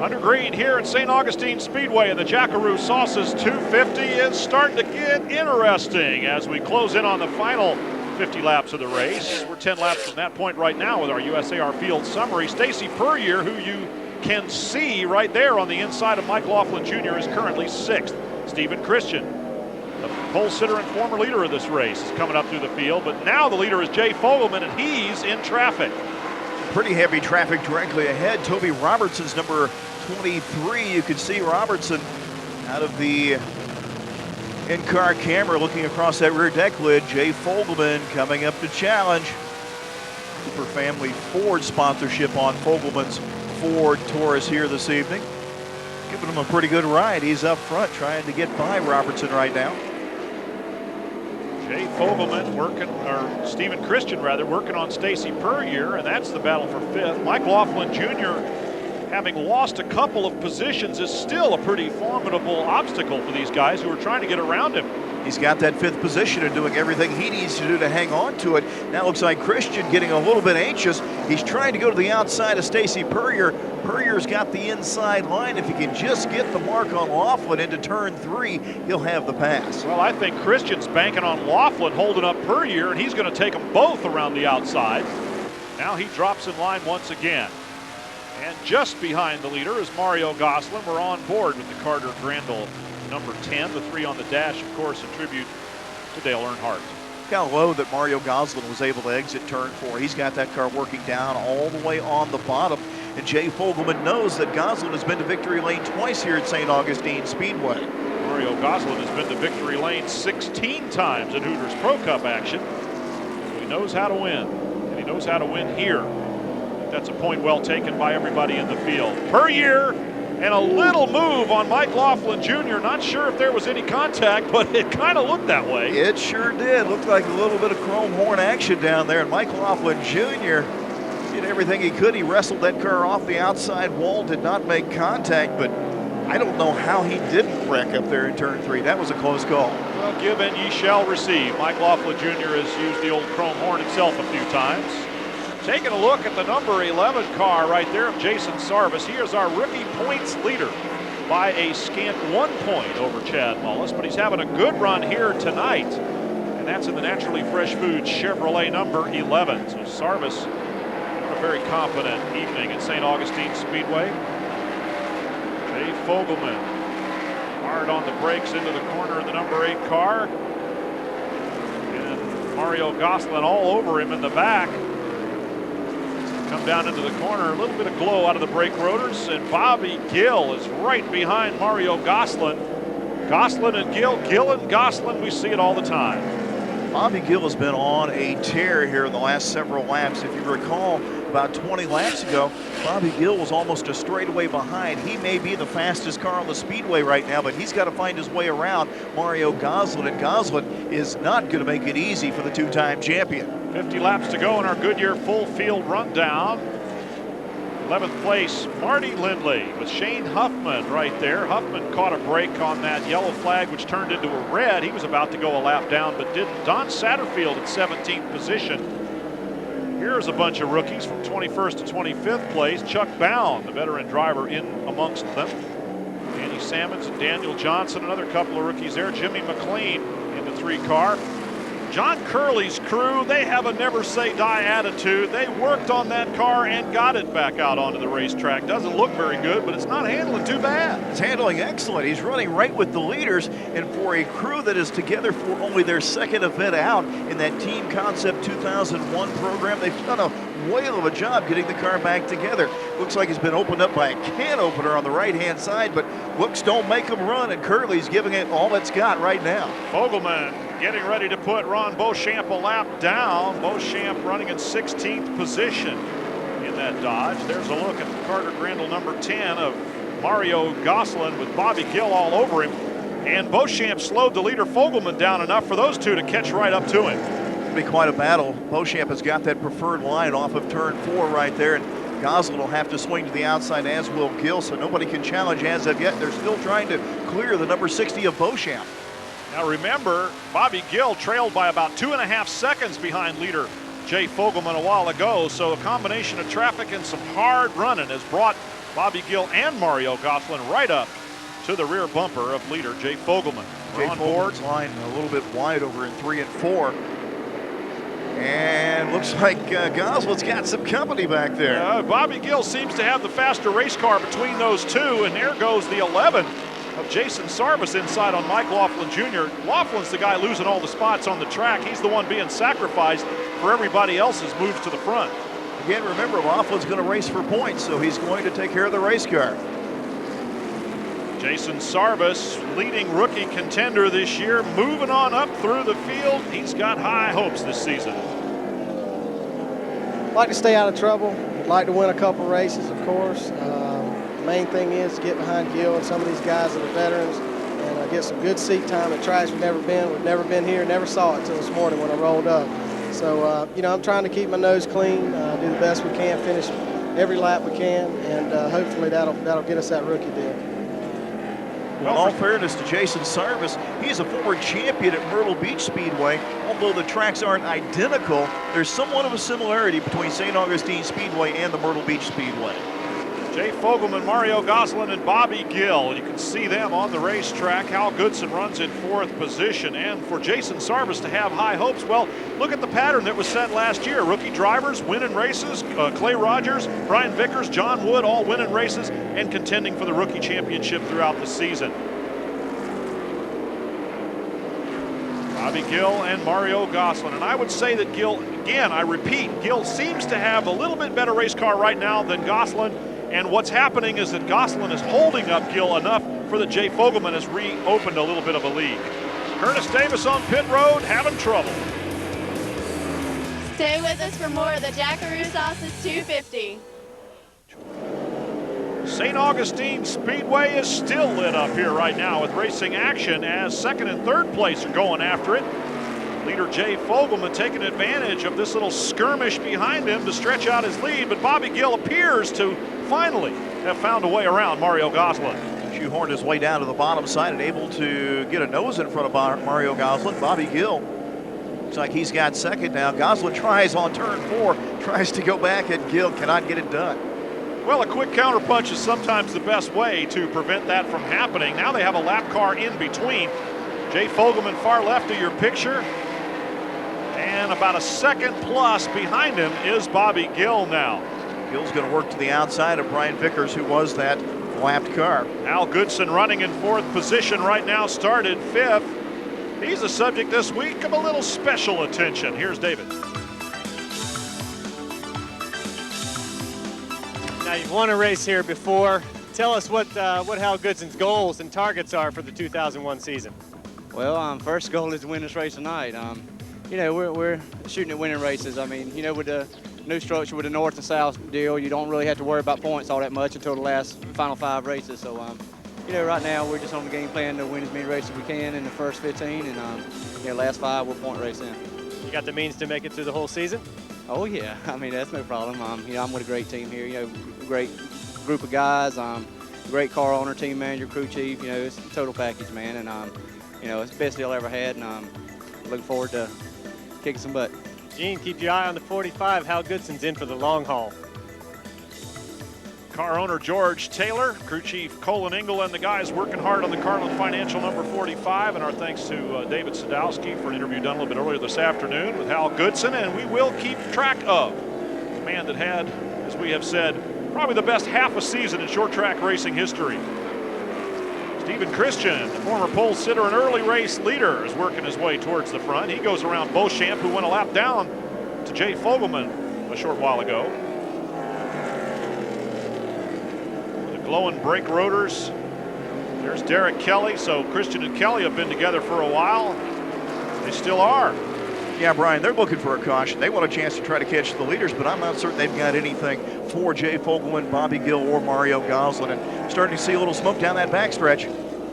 Under green here at St. Augustine Speedway, and the Jackaroo Sauces 250 is starting to get interesting as we close in on the final 50 laps of the race. We're 10 laps from that point right now with our USAR field summary. Stacy Puryear, who you can see right there on the inside of Mike Laughlin Jr., is currently 6th. Stephen Christian, the pole sitter and former leader of this race, is coming up through the field, but now the leader is Jay Fogelman, and he's in traffic. Pretty heavy traffic directly ahead. Toby Robertson's number 23. You can see Robertson out of the in-car camera looking across that rear deck lid. Jay Fogelman coming up to challenge. Cooper Family Ford sponsorship on Fogelman's Ford Taurus here this evening. Giving him a pretty good ride. He's up front trying to get by Robertson right now. Jay Fogelman working, or Stephen Christian rather, working on Stacy Puryear, and that's the battle for 5th. Mike Laughlin Jr., having lost a couple of positions, is still a pretty formidable obstacle for these guys who are trying to get around him. He's got that 5th position and doing everything he needs to do to hang on to it. Now looks like Christian getting a little bit anxious. He's trying to go to the outside of Stacy Puryear. Puryear's got the inside line. If he can just get the mark on Laughlin into turn 3, he'll have the pass. Well, I think Christian's banking on Laughlin holding up Puryear, and he's going to take them both around the outside. Now he drops in line once again. And just behind the leader is Mario Gosselin. We're on board with the Carter Grandel number 10, the 3 on the dash, of course, in tribute to Dale Earnhardt. Look how low that Mario Gosselin was able to exit turn 4. He's got that car working down all the way on the bottom. And Jay Fogelman knows that Gosselin has been to victory lane twice here at St. Augustine Speedway. Mario Gosselin has been to victory lane 16 times in Hooters Pro Cup action. So he knows how to win, and he knows how to win here. I think that's a point well taken by everybody in the field. Puryear, and a little move on Mike Laughlin Jr. Not sure if there was any contact, but it kind of looked that way. It sure did. Looked like a little bit of chrome horn action down there. And Mike Laughlin Jr. did everything he could. He wrestled that car off the outside wall, did not make contact, but I don't know how he didn't wreck up there in turn 3. That was a close call. Well, give and ye shall receive. Mike Laughlin Jr. has used the old chrome horn himself a few times. Taking a look at the number 11 car right there of Jason Sarvis. He is our rookie points leader by a scant 1 point over Chad Mullis, but he's having a good run here tonight, and that's in the Naturally Fresh Foods Chevrolet number 11. So Sarvis, what a very confident evening at St. Augustine Speedway. Jay Fogelman hard on the brakes into the corner of the number 8 car, and Mario Gosselin all over him in the back. Come down into the corner, a little bit of glow out of the brake rotors, and Bobby Gill is right behind Mario Gosselin. Gosselin and Gill, Gill and Gosselin, we see it all the time. Bobby Gill has been on a tear here in the last several laps. If you recall, about 20 laps ago, Bobby Gill was almost a straightaway behind. He may be the fastest car on the speedway right now, but he's got to find his way around Mario Gosselin, and Gosselin is not going to make it easy for the 2-time champion. 50 laps to go in our Goodyear full field rundown. 11th place, Marty Lindley with Shane Huffman right there. Huffman caught a break on that yellow flag, which turned into a red. He was about to go a lap down, but didn't. Don Satterfield at 17th position. Here's a bunch of rookies from 21st to 25th place. Chuck Bound, the veteran driver, in amongst them. Danny Sammons and Daniel Johnson, another couple of rookies there. Jimmy McLean in the 3 car. John Curley's crew, they have a never say die attitude. They worked on that car and got it back out onto the racetrack. Doesn't look very good, but it's not handling too bad. It's handling excellent. He's running right with the leaders, and for a crew that is together for only their 2nd event out in that Team Concept 2001 program, they've done a whale of a job getting the car back together. Looks like it's been opened up by a can opener on the right-hand side, but looks don't make them run, and Curley's giving it all it's got right now. Fogelman getting ready to put Ron Beauchamp a lap down. Beauchamp running in 16th position in that Dodge. There's a look at Carter Grandel number 10 of Mario Gosselin with Bobby Gill all over him. And Beauchamp slowed the leader Fogelman down enough for those two to catch right up to him. It'll be quite a battle. Beauchamp has got that preferred line off of turn 4 right there, and Gosselin will have to swing to the outside, as will Gill, so nobody can challenge as of yet. They're still trying to clear the number 60 of Beauchamp. Now remember, Bobby Gill trailed by about 2.5 seconds behind leader Jay Fogelman a while ago, so a combination of traffic and some hard running has brought Bobby Gill and Mario Gosselin right up to the rear bumper of leader Jay Fogelman. We're on board. Line a little bit wide over in 3 and 4. And looks like Gosselin's got some company back there. Bobby Gill seems to have the faster race car between those two, and there goes the 11 of Jason Sarvis inside on Mike Laughlin Jr. Laughlin's the guy losing all the spots on the track. He's the one being sacrificed for everybody else's moves to the front. Again, remember, Laughlin's going to race for points, so he's going to take care of the race car. Jason Sarvis, leading rookie contender this year, moving on up through the field. He's got high hopes this season. like to stay out of trouble. Like to win a couple races, of course. Main thing is to get behind Gil and some of these guys that are veterans and get some good seat time at tracks we've never been. We've never been here, never saw it until this morning when I rolled up. So, you know, I'm trying to keep my nose clean, do the best we can, finish every lap we can, and hopefully that'll get us that rookie deal. Well, in all fairness to Jason Sarvis, he's a former champion at Myrtle Beach Speedway. Although the tracks aren't identical, there's somewhat of a similarity between St. Augustine Speedway and the Myrtle Beach Speedway. Jay Fogelman, Mario Gosselin, and Bobby Gill. You can see them on the racetrack. Hal Goodson runs in 4th position. And for Jason Sarvis to have high hopes, well, look at the pattern that was set last year. Rookie drivers winning races. Clay Rogers, Brian Vickers, John Wood all winning races and contending for the rookie championship throughout the season. Bobby Gill and Mario Gosselin. And I would say that Gill, again, I repeat, Gill seems to have a little bit better race car right now than Gosselin. And what's happening is that Gosselin is holding up Gill enough for that Jay Fogelman has reopened a little bit of a lead. Curtis Davis on pit road having trouble. Stay with us for more of the Jackaroo Sauces 250. St. Augustine Speedway is still lit up here right now with racing action as 2nd and 3rd place are going after it. Leader Jay Fogelman taking advantage of this little skirmish behind him to stretch out his lead, but Bobby Gill appears to finally have found a way around Mario Gosselin. Shoehorned his way down to the bottom side and able to get a nose in front of Mario Gosselin. Bobby Gill looks like he's got 2nd now. Gosselin tries on turn 4, tries to go back, and Gill cannot get it done. Well, a quick counterpunch is sometimes the best way to prevent that from happening. Now they have a lap car in between. Jay Fogelman far left of your picture. And about a 2nd plus behind him is Bobby Gill now. Gill's going to work to the outside of Brian Vickers, who was that lapped car. Al Goodson running in 4th position right now, started 5th. He's the subject this week of a little special attention. Here's David. Now, you've won a race here before. Tell us what Hal Goodson's goals and targets are for the 2001 season. Well, first goal is to win this race tonight. You know, we're shooting at winning races. I mean, you know, with the new structure with the north and south deal, you don't really have to worry about points all that much until the final 5 races. So, you know, right now we're just on the game plan to win as many races as we can in the first 15, and you know, last 5 we're point racing. You got the means to make it through the whole season? Oh yeah, I mean that's no problem. You know, I'm with a great team here. You know, great group of guys. Great car owner, team manager, crew chief. You know, it's a total package, man. And you know, it's the best deal I ever had, and looking forward to kicking some butt. Gene, keep your eye on the 45. Hal Goodson's in for the long haul. Car owner George Taylor, crew chief Colin Engel, and the guys working hard on the Carlin Financial number 45. And our thanks to David Sadowski for an interview done a little bit earlier this afternoon with Hal Goodson. And we will keep track of the man that had, as we have said, probably the best half a season in short track racing history. Stephen Christian, the former pole sitter and early race leader, is working his way towards the front. He goes around Beauchamp, who went a lap down to Jay Fogelman a short while ago. The glowing brake rotors. There's Derek Kelly. So Christian and Kelly have been together for a while. They still are. Yeah, Brian, they're looking for a caution. They want a chance to try to catch the leaders, but I'm not certain they've got anything for Jay Fogelman, Bobby Gill, or Mario Gosselin. And starting to see a little smoke down that backstretch.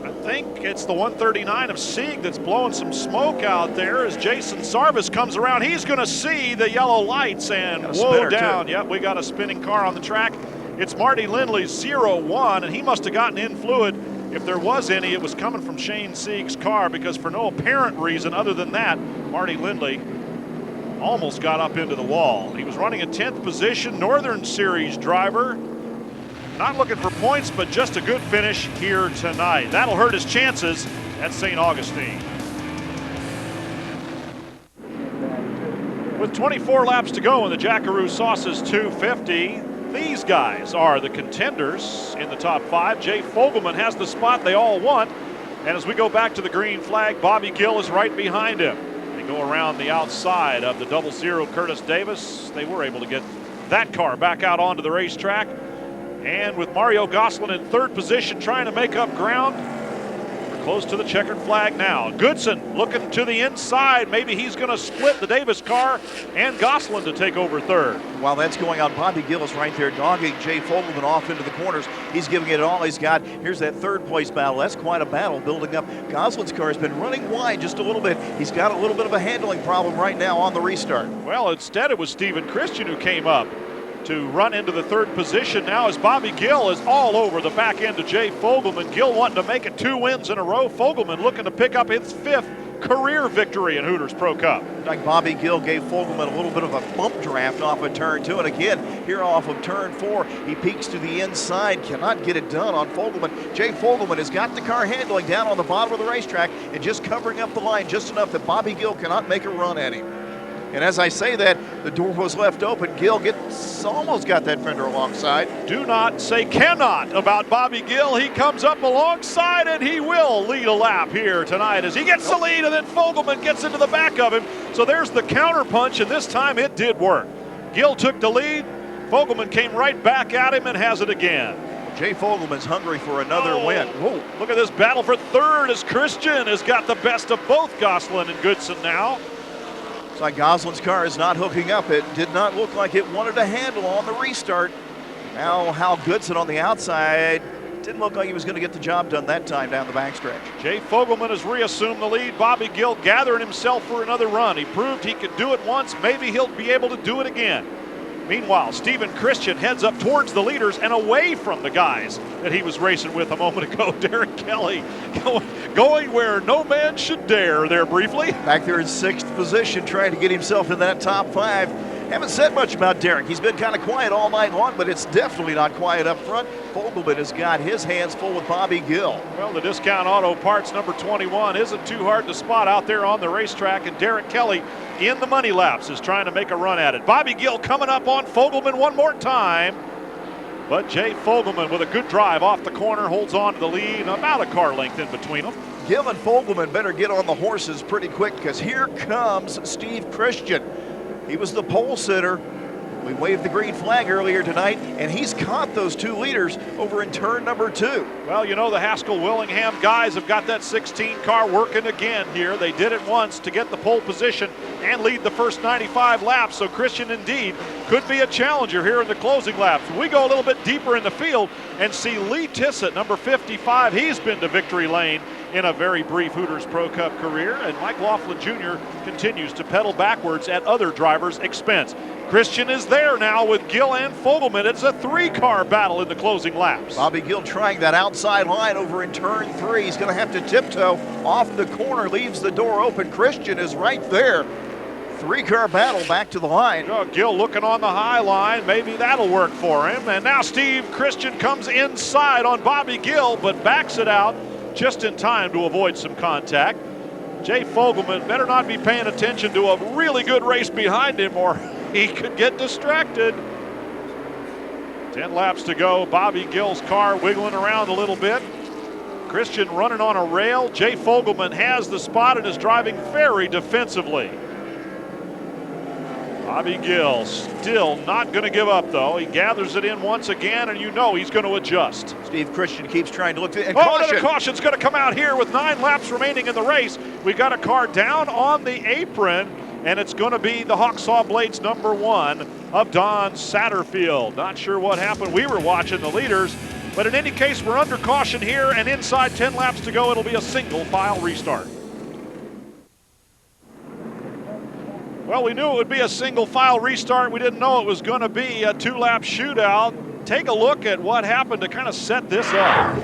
I think it's the 139 of Sieg that's blowing some smoke out there as Jason Sarvis comes around. He's going to see the yellow lights and whoa down. Yep, we got a spinning car on the track. It's Marty Lindley's 0-1, and he must have gotten in fluid. If there was any, it was coming from Shane Sieg's car, because for no apparent reason other than that, Marty Lindley almost got up into the wall. He was running in 10th position, Northern Series driver. Not looking for points, but just a good finish here tonight. That'll hurt his chances at St. Augustine. With 24 laps to go in the Jackaroo Sauces 250, these guys are the contenders in the top 5. Jay Fogelman has the spot they all want. And as we go back to the green flag, Bobby Gill is right behind him. They go around the outside of the 00 Curtis Davis. They were able to get that car back out onto the racetrack. And with Mario Gosselin in 3rd position trying to make up ground for Close to the checkered flag now. Goodson looking to the inside. Maybe he's going to split the Davis car and Gosselin to take over third. While that's going on, Bobby Gill is right there dogging Jay Fogelman off into the corners. He's giving it all he's got. Here's that third place battle. That's quite a battle building up. Gosselin's car has been running wide just a little bit. He's got a little bit of a handling problem right now on the restart. Well, instead it was Stephen Christian who came up to run into the third position now as Bobby Gill is all over the back end of Jay Fogelman. Gill wanting to make it 2 wins in a row. Fogelman looking to pick up his 5th career victory in Hooters Pro Cup. Like Bobby Gill gave Fogelman a little bit of a bump draft off of turn 2, and again here off of turn 4 he peeks to the inside, cannot get it done on Fogelman. Jay Fogelman has got the car handling down on the bottom of the racetrack and just covering up the line just enough that Bobby Gill cannot make a run at him. And as I say that, the door was left open. Gill almost got that fender alongside. Do not say cannot about Bobby Gill. He comes up alongside and he will lead a lap here tonight as he gets the lead, and then Fogelman gets into the back of him. So there's the counter punch, and this time it did work. Gill took the lead. Fogelman came right back at him and has it again. Jay Fogelman's hungry for another win. Whoa, look at this battle for third as Christian has got the best of both Gosselin and Goodson now. It's like Gosselin's car is not hooking up. It did not look like it wanted to handle on the restart. Now Hal Goodson on the outside. Didn't look like he was going to get the job done that time down the backstretch. Jay Fogelman has reassumed the lead. Bobby Gill gathering himself for another run. He proved he could do it once. Maybe he'll be able to do it again. Meanwhile, Stephen Christian heads up towards the leaders and away from the guys that he was racing with a moment ago. Derek Kelly going where no man should dare there briefly. Back there in 6th position, trying to get himself in that top 5. Haven't said much about Derek. He's been kind of quiet all night long, but it's definitely not quiet up front. Fogelman has got his hands full with Bobby Gill. Well, the Discount Auto Parts number 21 isn't too hard to spot out there on the racetrack, and Derek Kelly in the money laps is trying to make a run at it. Bobby Gill coming up on Fogelman one more time, but Jay Fogelman with a good drive off the corner holds on to the lead, about a car length in between them. Gill and Fogelman better get on the horses pretty quick, because here comes Steve Christian. He was the pole sitter. We waved the green flag earlier tonight, and he's caught those 2 leaders over in turn number 2. Well, you know, the Haskell-Willingham guys have got that 16 car working again here. They did it once to get the pole position and lead the first 95 laps, so Christian indeed could be a challenger here in the closing laps. We go a little bit deeper in the field and see Lee Tissett, number 55. He's been to victory lane in a very brief Hooters Pro Cup career, and Mike Laughlin Jr. continues to pedal backwards at other drivers' expense. Christian is there now with Gill and Fogelman. It's a 3-car battle in the closing laps. Bobby Gill trying that outside line over in turn 3. He's going to have to tiptoe off the corner, leaves the door open. Christian is right there. 3-car battle back to the line. Oh, Gill looking on the high line. Maybe that'll work for him. And now Steve Christian comes inside on Bobby Gill, but backs it out just in time to avoid some contact. Jay Fogelman better not be paying attention to a really good race behind him, or he could get distracted. 10 laps to go. Bobby Gill's car wiggling around a little bit. Christian running on a rail. Jay Fogelman has the spot and is driving very defensively. Bobby Gill still not going to give up, though. He gathers it in once again, and you know he's going to adjust. Steve Christian keeps trying to look to, and another caution's going to come out here with 9 laps remaining in the race. We got a car down on the apron, and it's going to be the Hawksaw Blades number 1 of Don Satterfield. Not sure what happened. We were watching the leaders, but in any case, we're under caution here, and inside 10 laps to go, it'll be a single file restart. Well, we knew it would be a single file restart. We didn't know it was going to be a 2-lap shootout. Take a look at what happened to kind of set this up.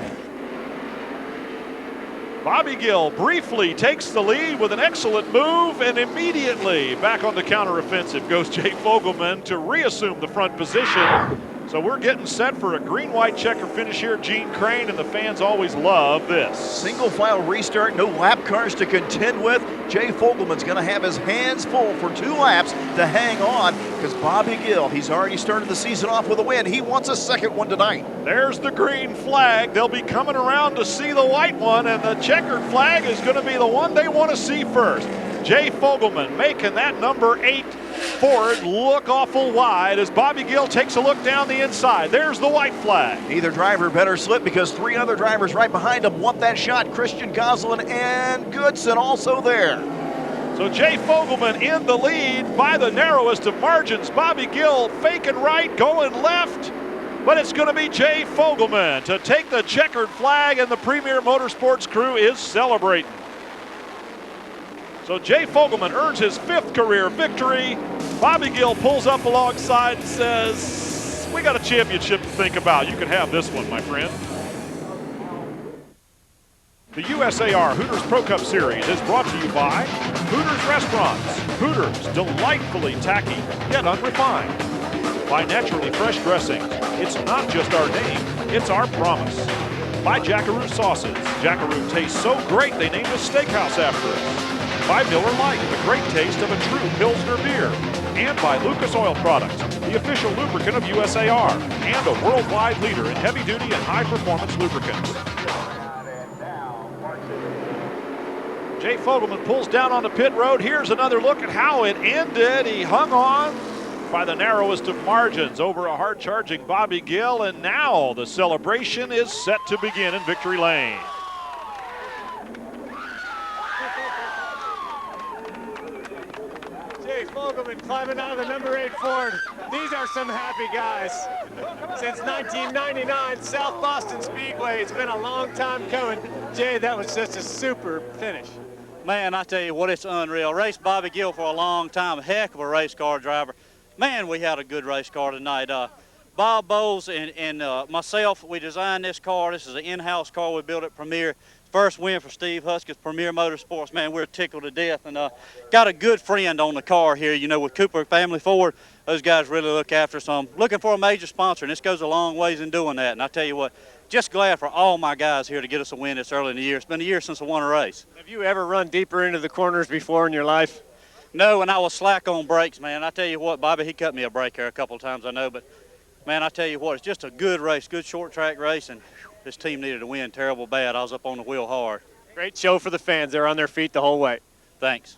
Bobby Gill briefly takes the lead with an excellent move, and immediately back on the counteroffensive goes Jay Fogelman to reassume the front position. So we're getting set for a green-white checker finish here, Gene Crane, and the fans always love this. Single file restart, no lap cars to contend with. Jay Fogelman's going to have his hands full for 2 laps to hang on, because Bobby Gill, he's already started the season off with a win. He wants a second one tonight. There's the green flag. They'll be coming around to see the white one, and the checkered flag is going to be the one they want to see first. Jay Fogelman making that number 8 Ford look awful wide as Bobby Gill takes a look down the inside. There's the white flag. Neither driver better slip because 3 other drivers right behind him want that shot. Christian Goslin and Goodson also there. So Jay Fogelman in the lead by the narrowest of margins. Bobby Gill faking right, going left. But it's going to be Jay Fogelman to take the checkered flag, and the Premier Motorsports crew is celebrating. So Jay Fogelman earns his 5th career victory. Bobby Gill pulls up alongside and says, we got a championship to think about. You can have this one, my friend. The USAR Hooters Pro Cup Series is brought to you by Hooters Restaurants. Hooters, delightfully tacky, yet unrefined. By Naturally Fresh Dressing. It's not just our name, it's our promise. By Jackaroo Sauces. Jackaroo tastes so great they named a steakhouse after it. By Miller Lite, the great taste of a true Pilsner beer. And by Lucas Oil Products, the official lubricant of USAR, and a worldwide leader in heavy-duty and high-performance lubricants. Jay Fogelman pulls down on the pit road. Here's another look at how it ended. He hung on by the narrowest of margins over a hard-charging Bobby Gill, and now the celebration is set to begin in victory lane. Jay Fogelman climbing out of the number 8 Ford. These are some happy guys. Since 1999, South Boston Speedway. It's been a long time coming. Jay, that was just a super finish. Man, I tell you what, it's unreal. Raced Bobby Gill for a long time, heck of a race car driver. Man, we had a good race car tonight. Bob Bowles and myself, we designed this car. This is an in-house car we built at Premier. First win for Steve Huskis, Premier Motorsports. Man, we're tickled to death. And got a good friend on the car here, you know, with Cooper Family Ford. Those guys really look after us. I'm looking for a major sponsor, and this goes a long ways in doing that. And I tell you what, just glad for all my guys here to get us a win this early in the year. It's been a year since I won a race. Have you ever run deeper into the corners before in your life? No, and I was slack on brakes, man. I tell you what, Bobby, he cut me a brake here a couple of times, I know, but man, I tell you what, it's just a good race, good short track race, and this team needed to win terrible bad. I was up on the wheel hard. Great show for the fans. They're on their feet the whole way. Thanks.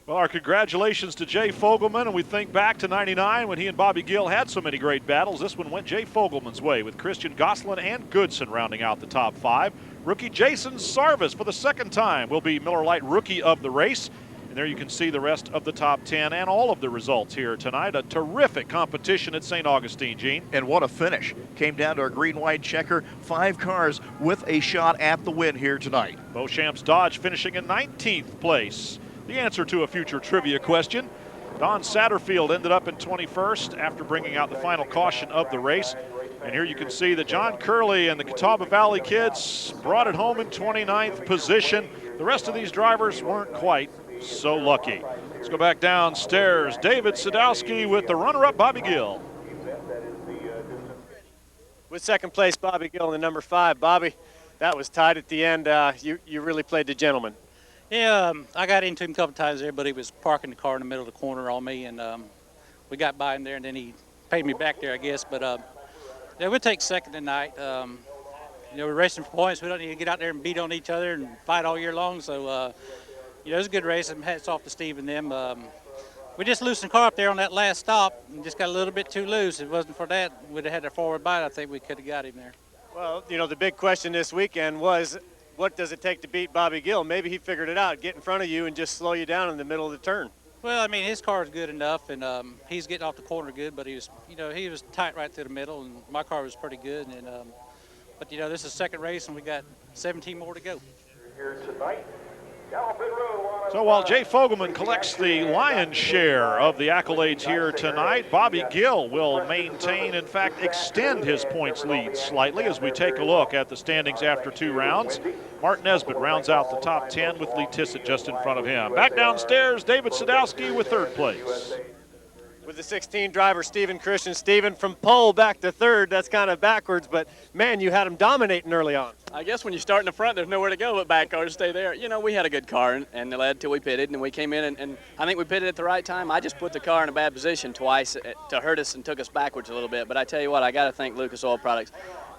Well, our congratulations to Jay Fogelman, and we think back to '99 when he and Bobby Gill had so many great battles. This one went Jay Fogelman's way with Christian Goslin and Goodson rounding out the top 5. Rookie Jason Sarvis for the 2nd time will be Miller Lite Rookie of the Race. And there you can see the rest of the top 10 and all of the results here tonight. A terrific competition at St. Augustine, Gene. And what a finish. Came down to a green-white checker. 5 cars with a shot at the win here tonight. Beauchamps Dodge finishing in 19th place. The answer to a future trivia question. Don Satterfield ended up in 21st after bringing out the final caution of the race. And here you can see that John Curley and the Catawba Valley kids brought it home in 29th position. The rest of these drivers weren't quite so lucky. Let's go back downstairs. David Sadowski with the runner-up, Bobby Gill. With 2nd place, Bobby Gill in the number 5. Bobby, that was tied at the end. You really played the gentleman. Yeah, I got into him a couple times there, but he was parking the car in the middle of the corner on me, and we got by him there, and then he paid me back there, I guess. But yeah, we'll take 2nd tonight. You know, we're racing for points. We don't need to get out there and beat on each other and fight all year long. So, you know, it was a good race, and hats off to Steve and them. We just loosened the car up there on that last stop and just got a little bit too loose. If it wasn't for that, we'd have had a forward bite. I think we could have got him there. Well, you know, the big question this weekend was, what does it take to beat Bobby Gill? Maybe he figured it out, get in front of you and just slow you down in the middle of the turn. Well, I mean, his car is good enough, and he's getting off the corner good, but he was, you know, he was tight right through the middle, and my car was pretty good. And but, you know, this is the 2nd race, and we got 17 more to go. Here tonight. So while Jay Fogelman collects the lion's share of the accolades here tonight, Bobby Gill will maintain, in fact, extend his points lead slightly as we take a look at the standings after 2 rounds. Martin Nesbitt rounds out the top 10 with Lee Tissett just in front of him. Back downstairs, David Sadowski with 3rd place. With the 16 driver, Steven Christian. Steven from pole back to 3rd. That's kind of backwards, but, man, you had him dominating early on. I guess when you start in the front, there's nowhere to go but back cars stay there. You know, we had a good car, and it led till we pitted, and we came in, and I think we pitted at the right time. I just put the car in a bad position twice to hurt us and took us backwards a little bit. But I tell you what, I got to thank Lucas Oil Products.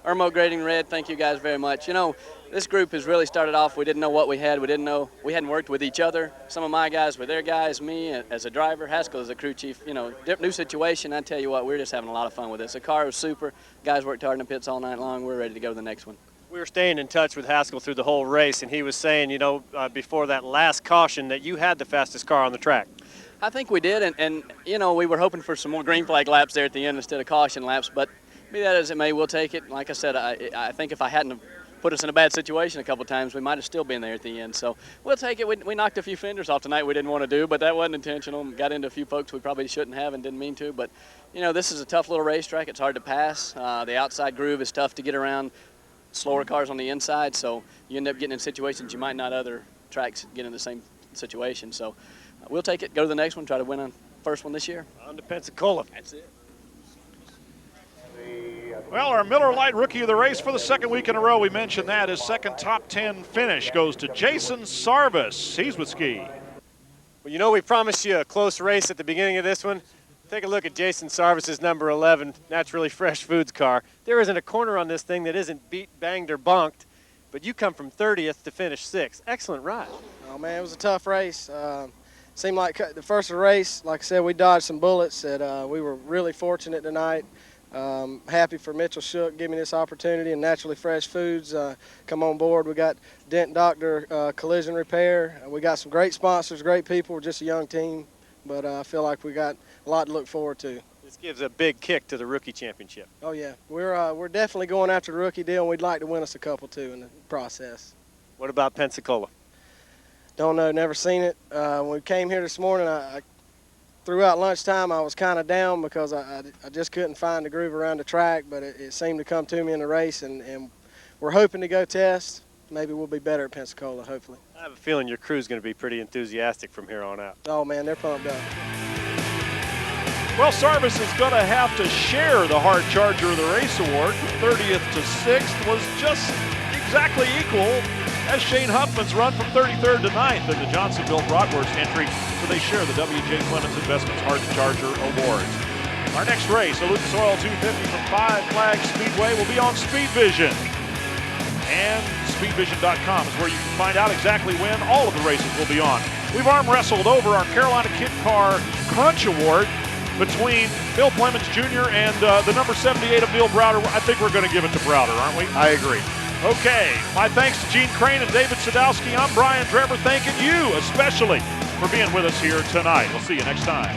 Irmo Grading Red, thank you guys very much. You know, this group has really started off, we didn't know what we had. We didn't know, we hadn't worked with each other. Some of my guys were their guys, me as a driver, Haskell as a crew chief. You know, new situation. I tell you what, we're just having a lot of fun with this. The car was super. Guys worked hard in the pits all night long. We're ready to go to the next one. We were staying in touch with Haskell through the whole race, and he was saying, you know, before that last caution that you had the fastest car on the track. I think we did, and you know, we were hoping for some more green flag laps there at the end instead of caution laps, but be that as it may, we'll take it. Like I said, I think if I hadn't put us in a bad situation a couple of times, we might have still been there at the end. So we'll take it. We knocked a few fenders off tonight we didn't want to do, but that wasn't intentional. Got into a few folks we probably shouldn't have and didn't mean to. But, you know, this is a tough little racetrack. It's hard to pass. The outside groove is tough to get around. Slower cars on the inside, so you end up getting in situations you might not other tracks get in the same situation. So we'll take it, go to the next one, try to win on first one this year. On to Pensacola. That's it. Well, our Miller Lite Rookie of the Race for the second week in a row, we mentioned that. His second top 10 finish goes to Jason Sarvis. He's with Ski. Well, you know, we promised you a close race at the beginning of this one. Take a look at Jason Sarvis's number 11, Naturally Fresh Foods car. There isn't a corner on this thing that isn't beat, banged, or bunked, but you come from 30th to finish 6th. Excellent ride. Oh, man, it was a tough race. Seemed like the first race, like I said, we dodged some bullets. That we were really fortunate tonight. Happy for Mitchell Shook giving me this opportunity, and Naturally Fresh Foods come on board. We got Dent Doctor Collision Repair. We got some great sponsors, great people. We're just a young team, but I feel like we got a lot to look forward to. This gives a big kick to the rookie championship. Oh yeah, we're definitely going after the rookie deal, and we'd like to win us a couple too in the process. What about Pensacola? Don't know, never seen it. When we came here this morning, throughout lunchtime I was kind of down because I just couldn't find the groove around the track, but it seemed to come to me in the race, and we're hoping to go test. Maybe we'll be better at Pensacola, hopefully. I have a feeling your crew's going to be pretty enthusiastic from here on out. Oh man, they're pumped up. Well, Sarvis is going to have to share the Hard Charger of the Race Award. 30th to 6th was just exactly equal as Shane Huffman's run from 33rd to 9th in the Johnsonville Broadhurst entry. So they share the W.J. Clemens Investments Hard Charger Awards. Our next race, the Lucas Oil 250 from Five Flags Speedway, will be on Speed Vision. And speedvision.com is where you can find out exactly when all of the races will be on. We've arm wrestled over our Carolina Kit Car Crunch Award between Bill Clemens Jr. and the number 78 of Neil Browder. I think we're going to give it to Browder, aren't we? I agree. Okay, my thanks to Gene Crane and David Sadowski. I'm Brian Trevor, thanking you especially for being with us here tonight. We'll see you next time.